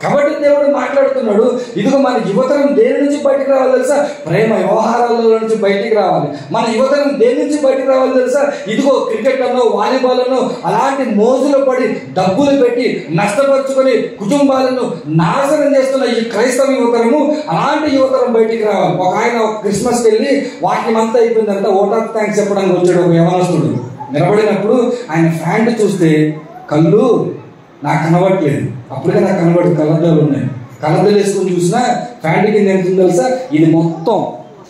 కాబట్టి దేవుడు మాట్లాడుతున్నాడు, ఇదిగో మన యువతరం దేని నుంచి బయటకు రావాలి తెలుసా? ప్రేమ వ్యవహారాల నుంచి బయటికి రావాలి. మన యువతరం దేని నుంచి బయటకు రావాలి తెలుసా? ఇదిగో క్రికెట్ అన్నో వాలీబాల్ అన్నో అలాంటి మోజులు పడి డబ్బులు పెట్టి నష్టపరుచుకొని కుటుంబాలను నాశనం చేస్తున్న ఈ క్రైస్తవ యువతరము, అలాంటి యువతరం బయటికి రావాలి. ఒక ఆయన క్రిస్మస్కి వెళ్ళి వాక్యం అంతా అయిపోయిందంతా ఓట్ ఆఫ్ థ్యాంక్స్ చెప్పడానికి వచ్చాడు ఒక యవనస్తుడు. నిలబడినప్పుడు ఆయన ప్యాంటు చూస్తే కళ్ళు నాకు కనబడట్లేదు, అప్పుడే నాకు కనబడి కళ్ళద్దాలు ఉన్నాయి. కళ్ళద్దాలు వేసుకొని చూసినా ప్యాంటు కింద ఎంత ఉందో తెలుసా? ఇది మొత్తం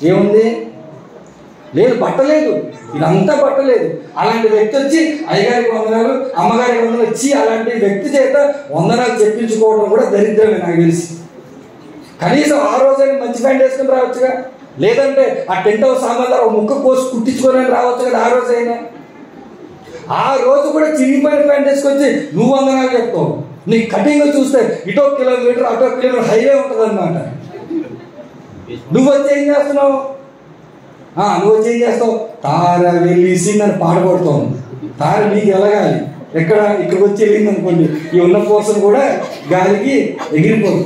ఏముంది? లేదు, బట్టలేదు, ఇదంతా బట్టలేదు. అలాంటి వ్యక్తి వచ్చి అయ్యగారికి వందనాలు, అమ్మగారికి వందనాలు ఇచ్చి అలాంటి వ్యక్తి చేత వందనాలు చెప్పించుకోవడం కూడా దరిద్రమే నాకు తెలిసి. కనీసం ఆ రోజైనా మంచి ప్యాంట్ వేసుకుని రావచ్చుగా, లేదంటే ఆ టెంట్ హౌస్ సామాన్లు ఒక ముక్క కోసి కుట్టించుకొని రావచ్చు కదా ఆ రోజైనా. ఆ రోజు కూడా చిరిగిపోయిన ప్యాంట్ వేసుకొచ్చి నువ్వు వందనాలు చెప్తావు. నీ కటింగ్ చూస్తే ఇటో కిలోమీటర్ అటో కిలోమీటర్ హైవే ఉంటుంది అన్నమాట. నువ్వు వచ్చి ఏం చేస్తున్నావు? నువ్వు వచ్చి ఏం చేస్తావు? తార వెళ్ళి నన్ను పాడబడుతావు. తార నీకు ఎలగాలి. ఇక్కడికి వచ్చి వెళ్ళింది అనుకోండి, ఈ ఉన్న పోర్షన్ కూడా గాలికి ఎగిరిపోదు.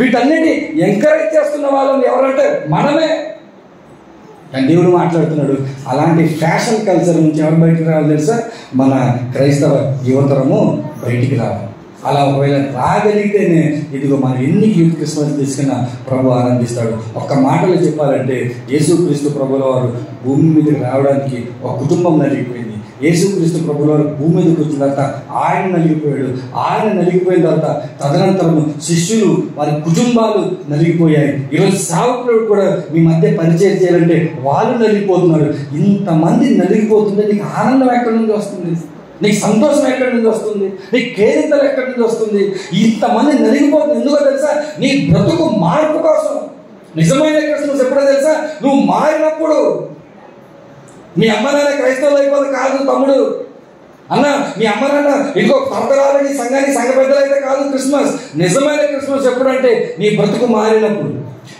వీటన్నిటి ఎంకరేజ్ చేస్తున్న వాళ్ళని ఎవరంటే మనమే. దేవుడు మాట్లాడుతున్నాడు, అలాంటి ఫ్యాషన్ కల్చర్ నుంచి ఎవరు బయటికి రావాలి తెలుసా? మన క్రైస్తవ యువతరము బయటికి రావాలి. అలా ఒకవేళ రాగలిగితేనే ఇదిగో మనం ఎన్ని యూత్ క్రిస్మస్ తీసుకున్నా ప్రభు ఆనందిస్తాడు. ఒక్క మాటలో చెప్పాలంటే యేసుక్రీస్తు ప్రభుల వారు భూమి మీదకి రావడానికి ఒక కుటుంబం నలిగిపోయింది. యేసుక్రీస్తు ప్రభుల వారు భూమి మీదకి వచ్చిన తర్వాత ఆయన నలిగిపోయాడు. ఆయన నలిగిపోయిన తర్వాత తదనంతరము శిష్యులు, వారి కుటుంబాలు నలిగిపోయాయి. ఈరోజు సేవకులు కూడా మీ మధ్య పరిచయం చేయాలంటే వాళ్ళు నలిగిపోతున్నారు. ఇంతమంది నలిగిపోతుంటే నీకు ఆనందం ఎక్కడి నుంచి వస్తుంది? నీకు సంతోషం ఎక్కడి నుంచి వస్తుంది? నీకు కేరింతలు ఎక్కడి నుంచి వస్తుంది? ఇంతమంది నలిగిపోతుంది ఎందుకో తెలుసా? నీ బ్రతుకు మార్పు కోసం. నిజమైన క్రిస్మస్ ఎప్పుడో తెలుసా? నువ్వు మారినప్పుడు. మీ అమ్మ నాన్న క్రైస్తవులు అయిపోదు కాదు తమ్ముడు అన్న, మీ అమ్మ నాన్న ఇంకో తరతరాలకి సంఘానికి సంఘ పెద్దలు అయితే కాదు క్రిస్మస్. నిజమైన క్రిస్మస్ ఎప్పుడంటే నీ బ్రతుకు మారినప్పుడు.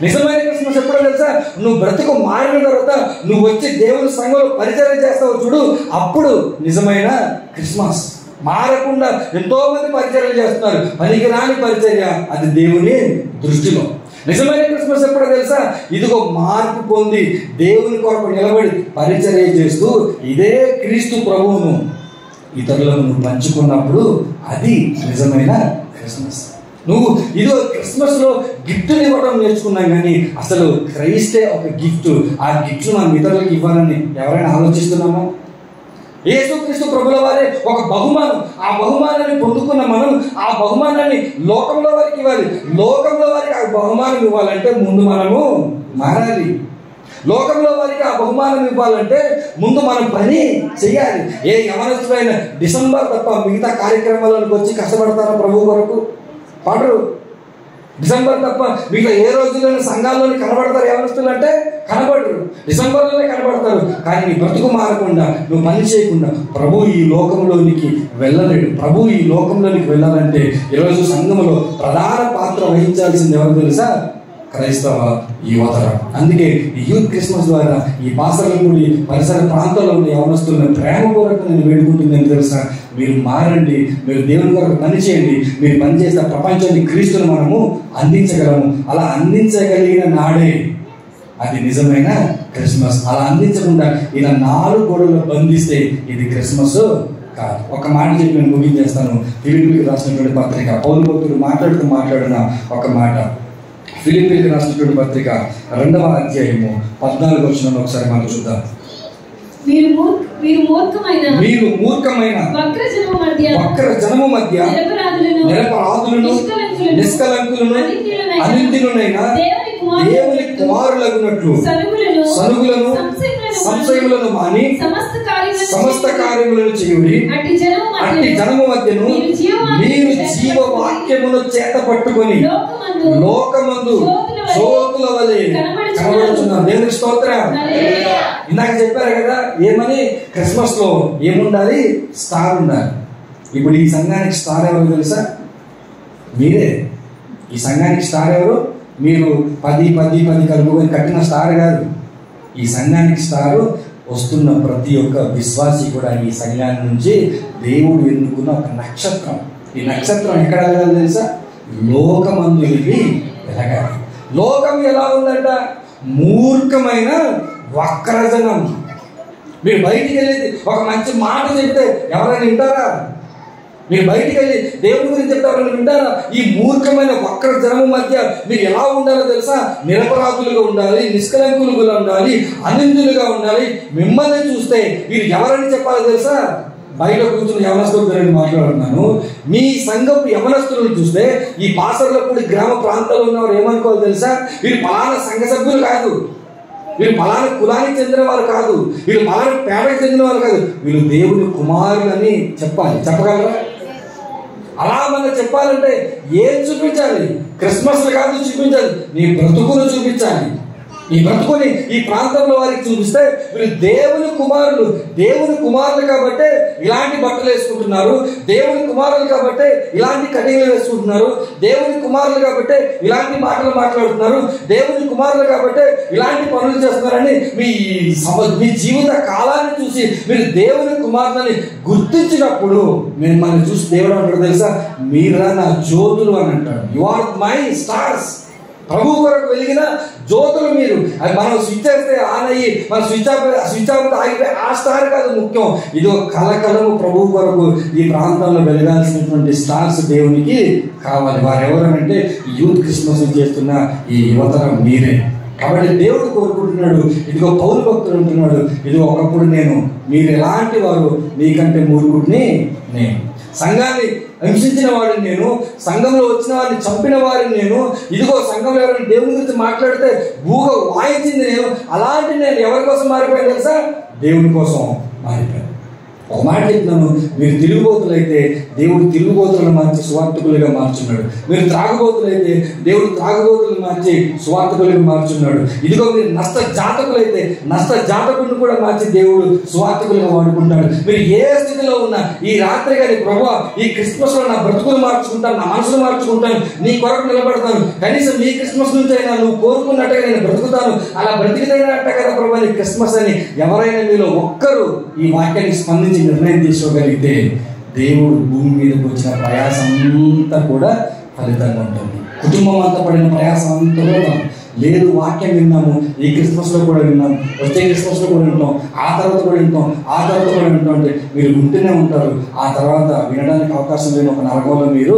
నిజమైన క్రిస్మస్ ఎప్పుడో తెలుసా? నువ్వు బ్రతుకు మారిన తర్వాత నువ్వు వచ్చి దేవుని సంఘంలో పరిచర్య చేస్తావు చూడు, అప్పుడు నిజమైన క్రిస్మస్. మారకుండా ఎంతో మంది పరిచర్యలు చేస్తున్నారు, పనికిరాని పరిచర్య, అది దేవుని దృష్టిలో. నిజమైన క్రిస్మస్ ఎప్పుడో తెలుసా? ఇదిగో మార్పు పొంది దేవుని కొరకు నిలబడి పరిచర్య చేస్తూ ఇదే క్రీస్తు ప్రభువును ఇతరులకు నువ్వు పంచుకున్నప్పుడు అది నిజమైన క్రిస్మస్. నువ్వు ఇదో క్రిస్మస్ లో గిఫ్ట్ని ఇవ్వడం నేర్చుకున్నాం, కానీ అసలు క్రైస్తే ఒక గిఫ్ట్. ఆ గిఫ్ట్ మనం ఇతరులకు ఇవ్వాలని ఎవరైనా ఆలోచిస్తున్నామా? యేసుక్రీస్తు ప్రభుల వారే ఒక బహుమానం. ఆ బహుమానాన్ని పొందుకున్న మనం ఆ బహుమానాన్ని లోకంలో వారికి ఇవ్వాలి. లోకంలో వారికి ఆ బహుమానం ఇవ్వాలంటే ముందు మనము మారాలి. లోకంలో వారికి ఆ బహుమానం ఇవ్వాలంటే ముందు మనం పని చేయాలి. ఏ యవనస్తులైన డిసెంబర్ తప్ప మిగతా కార్యక్రమాలకు వచ్చి కష్టపడతారా ప్రభు కొరకు? పాడరు. డిసెంబర్ తప్ప మిగతా ఏ రోజుల్లోని సంఘాల్లోని కనబడతారు యవనస్తులు అంటే? కనబడరు. డిసెంబర్లోనే కనబడతారు. కానీ నీ బ్రతుకు మారకుండా, నువ్వు పని చేయకుండా ప్రభు ఈ లోకంలోనికి వెళ్ళలేడు. ప్రభు ఈ లోకంలోనికి వెళ్ళాలంటే ఈరోజు సంఘంలో ప్రధాన పాత్ర వహించాల్సింది ఎవరు తెలుసా? క్రైస్తవ యువతరం. అందుకే ఈ యూత్ క్రిస్మస్ ద్వారా ఈ బాసరలపూడి పరిసర ప్రాంతాల్లో ఉన్న యవనస్తులను ప్రేమపూర్వకంగా నేను వేడుకుంటుందని తెలుసా? మీరు మారండి, మీరు దేవుని కొరకు పని చేయండి. మీరు పనిచేసిన ప్రపంచాన్ని క్రీస్తును మనము అందించగలము. అలా అందించగలిగిన నాడే అది నిజమైన క్రిస్మస్. అలా అందించకుండా ఇలా 4 గోడలు బంధిస్తే ఇది క్రిస్మస్ కాదు. ఒక మాట చెప్పి నేను ముగించేస్తాను. ఫిలిప్పీయులకు రాసినటువంటి పత్రిక పౌలు భక్తుడు మాట్లాడిన ఒక మాట. ఫిలిప్పీయులకు రాసినటువంటి పత్రిక 2వ అధ్యాయము 14వ వచనం ఒకసారి మనం చూద్దాం. మీరు మూర్ఖమైన వక్ర జనము మధ్య నిరపరాధులను నిష్కలంకులను అనింద్యులైన దేవుని కుమారులగునట్లు సనుగులను సంశయములను మాని సమస్త కార్యములను చేయుడి. అట్టి జనము మధ్యను మీరు జీవవాక్యమును చేత పట్టుకొని లోకమందు జ్యోతుల వలె కనబడుచున్నారు. దేవునికి స్తోత్రం. ఇందాక చెప్పారు కదా ఏమని, క్రిస్మస్ లో ఏముండాలి? స్టార్ ఉండాలి. ఇప్పుడు ఈ సంఘానికి స్టార్ ఎవరు తెలుసా? మీరే. ఈ సంఘానికి స్టార్ ఎవరు? మీరు 10 కలుపుకొని కట్టిన స్టార్ కాదు. ఈ సంఘానికి స్టారు వస్తున్న ప్రతి ఒక్క విశ్వాసి కూడా ఈ సంఘాన్ని నుంచి దేవుడు ఎన్నుకున్న ఒక నక్షత్రం. ఈ నక్షత్రం ఎక్కడ వెళ్ళాలి తెలుసా? లోకమందు వెళ్ళి వెలగాలి. లోకం ఎలా ఉందంట? మూర్ఖమైన వక్రజనం. మీరు బయటికి వెళ్ళి ఒక మంచి మాట చెప్తే ఎవరైనా వింటారా? మీరు బయటికి వెళ్ళి దేవుడి గురించి చెప్తారు, వింటారా? ఈ మూర్ఖమైన వక్ర జనము మధ్య మీరు ఎలా ఉండాలో తెలుసా? నిరపరాధులుగా ఉండాలి, నిష్కలంకులుగా ఉండాలి, అనిందులుగా ఉండాలి. మిమ్మల్ని చూస్తే మీరు ఎవరని చెప్పాలో తెలుసా? బయట కూర్చుని యవనస్తుల గురించి మాట్లాడుతున్నాను. మీ సంఘపు యవనస్తులను చూస్తే ఈ పాసర్లపూడి గ్రామ ప్రాంతాల్లో ఉన్నవారు ఏమనుకోవాలి తెలుసా? వీరు పలానా సంఘ సభ్యులు కాదు, వీళ్ళు పలానా కులానికి చెందిన వారు కాదు, వీళ్ళు పలానా పేదకు చెందిన వారు కాదు, వీళ్ళు దేవుని కుమారులని చెప్పాలి. చెప్పగలరా? అలా మనం చెప్పాలంటే ఏం చూపించాలి? క్రిస్మస్ కాదు చూపించాలి, నీ బ్రతుకును చూపించాలి. ఈ బ్రతుకుని ఈ ప్రాంతంలో వారికి చూపిస్తే వీళ్ళు దేవుని కుమారులు. దేవుని కుమారులు కాబట్టి ఇలాంటి బట్టలు వేసుకుంటున్నారు, దేవుని కుమారులు కాబట్టి ఇలాంటి కటింగ్లు వేసుకుంటున్నారు, దేవుని కుమారులు కాబట్టి ఇలాంటి మాటలు మాట్లాడుతున్నారు, దేవుని కుమారులు కాబట్టి ఇలాంటి పనులు చేస్తున్నారని మీ జీవిత కాలాన్ని చూసి మీరు దేవుని కుమారులని గుర్తించినప్పుడు మిమ్మల్ని చూసి దేవుడు అంటాడు తెలుసా? మీరా నా జ్యోతులు అని అంటాడు. You are my stars. ప్రభు కొరకు వెలిగిన జ్యోతులు మీరు. అది మనం స్విచ్ చేస్తే ఆన్ అయ్యి మన స్విచ్ ఆఫ్ ఆగిపోయి ఆ స్టార్ కాదు ముఖ్యం. ఇది ఒక కలకలము ప్రభు కొరకు ఈ ప్రాంతంలో వెలగాల్సినటువంటి స్టార్స్ దేవునికి కావాలి. వారు ఎవరంటే యూత్ క్రిస్మస్ చేస్తున్న ఈ యువతరం మీరే. కాబట్టి దేవుడు కోరుకుంటున్నాడు, ఇదిగో పౌలు భక్తుడు అంటున్నాడు, ఇదిగో ఒకప్పుడు మీరు ఎలాంటి వారు, మీకంటే మూర్ఖుడిని నేను, సంఘాన్ని హింసించిన వాడిని నేను, సంఘంలో వచ్చిన వారిని చంపిన వారిని నేను, ఇదిగో సంఘంలో ఎవరైనా దేవుని గురించి మాట్లాడితే భూగ వాయించింది నేను. అలాంటి నేను ఎవరి కోసం మారిపోయాను తెలుసా? దేవుని కోసం మారిపోయాను. ఒక మాట చెప్తున్నాను, మీరు తిరుగుబోతులైతే దేవుడు తిరుగుబోతులను మార్చి సువార్థకులుగా మార్చున్నాడు. మీరు త్రాగుబోతులైతే దేవుడు త్రాగుబోతులను మార్చి సువార్థకులుగా మార్చున్నాడు. ఇదిగో మీరు నష్ట జాతకులైతే నష్ట జాతకులను కూడా మార్చి దేవుడు సువార్థకులుగా వాడుకుంటాడు. మీరు ఏ స్థితిలో ఉన్నా ఈ రాత్రి గారి ప్రభువా, ఈ క్రిస్మస్ లో నా బ్రతుకులు మార్చుకుంటాను, నా మనసును మార్చుకుంటాను, నీ కొరకు నిలబడతాను, కనీసం ఈ క్రిస్మస్ నుంచి అయినా నువ్వు కోరుకున్నట్టుగా నేను బ్రతుకుతాను, అలా బ్రతికితేనంట కదా ప్రభు నీ క్రిస్మస్ అని ఎవరైనా మీలో ఒక్కరు ఈ వాక్యానికి స్పందించి నిర్ణయం తీసుకోగలిగితే దేవుడు భూమి మీదకి వచ్చిన ప్రయాసం అంతా కూడా ఫలితంగా ఉంటుంది. కుటుంబం అంతా పడిన ప్రయాసం అంతా కూడా లేదు. వాక్యం విన్నాము, ఈ క్రిస్మస్ లో కూడా విన్నాం, వచ్చే క్రిస్మస్ లో కూడా వింటాం, ఆ తర్వాత కూడా వింటాం, ఆ తర్వాత కూడా వింటాం అంటే మీరు వింటూనే ఉంటారు. ఆ తర్వాత వినడానికి అవకాశం లేని ఒక నరకంలో మీరు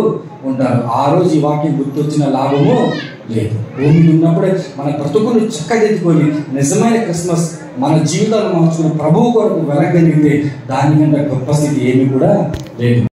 ఉంటారు. ఆ రోజు ఈ వాక్యం గుర్తొచ్చిన లాభము లేదు. భూమి ఉన్నప్పుడే మన బ్రతుకును చక్కదిద్దుకొని నిజమైన క్రిస్మస్ మన జీవితాలను మార్చుకుని ప్రభువు కొరకు వెలగలిగితే దానికంటే గొప్ప స్థితి ఏమి కూడా లేదు.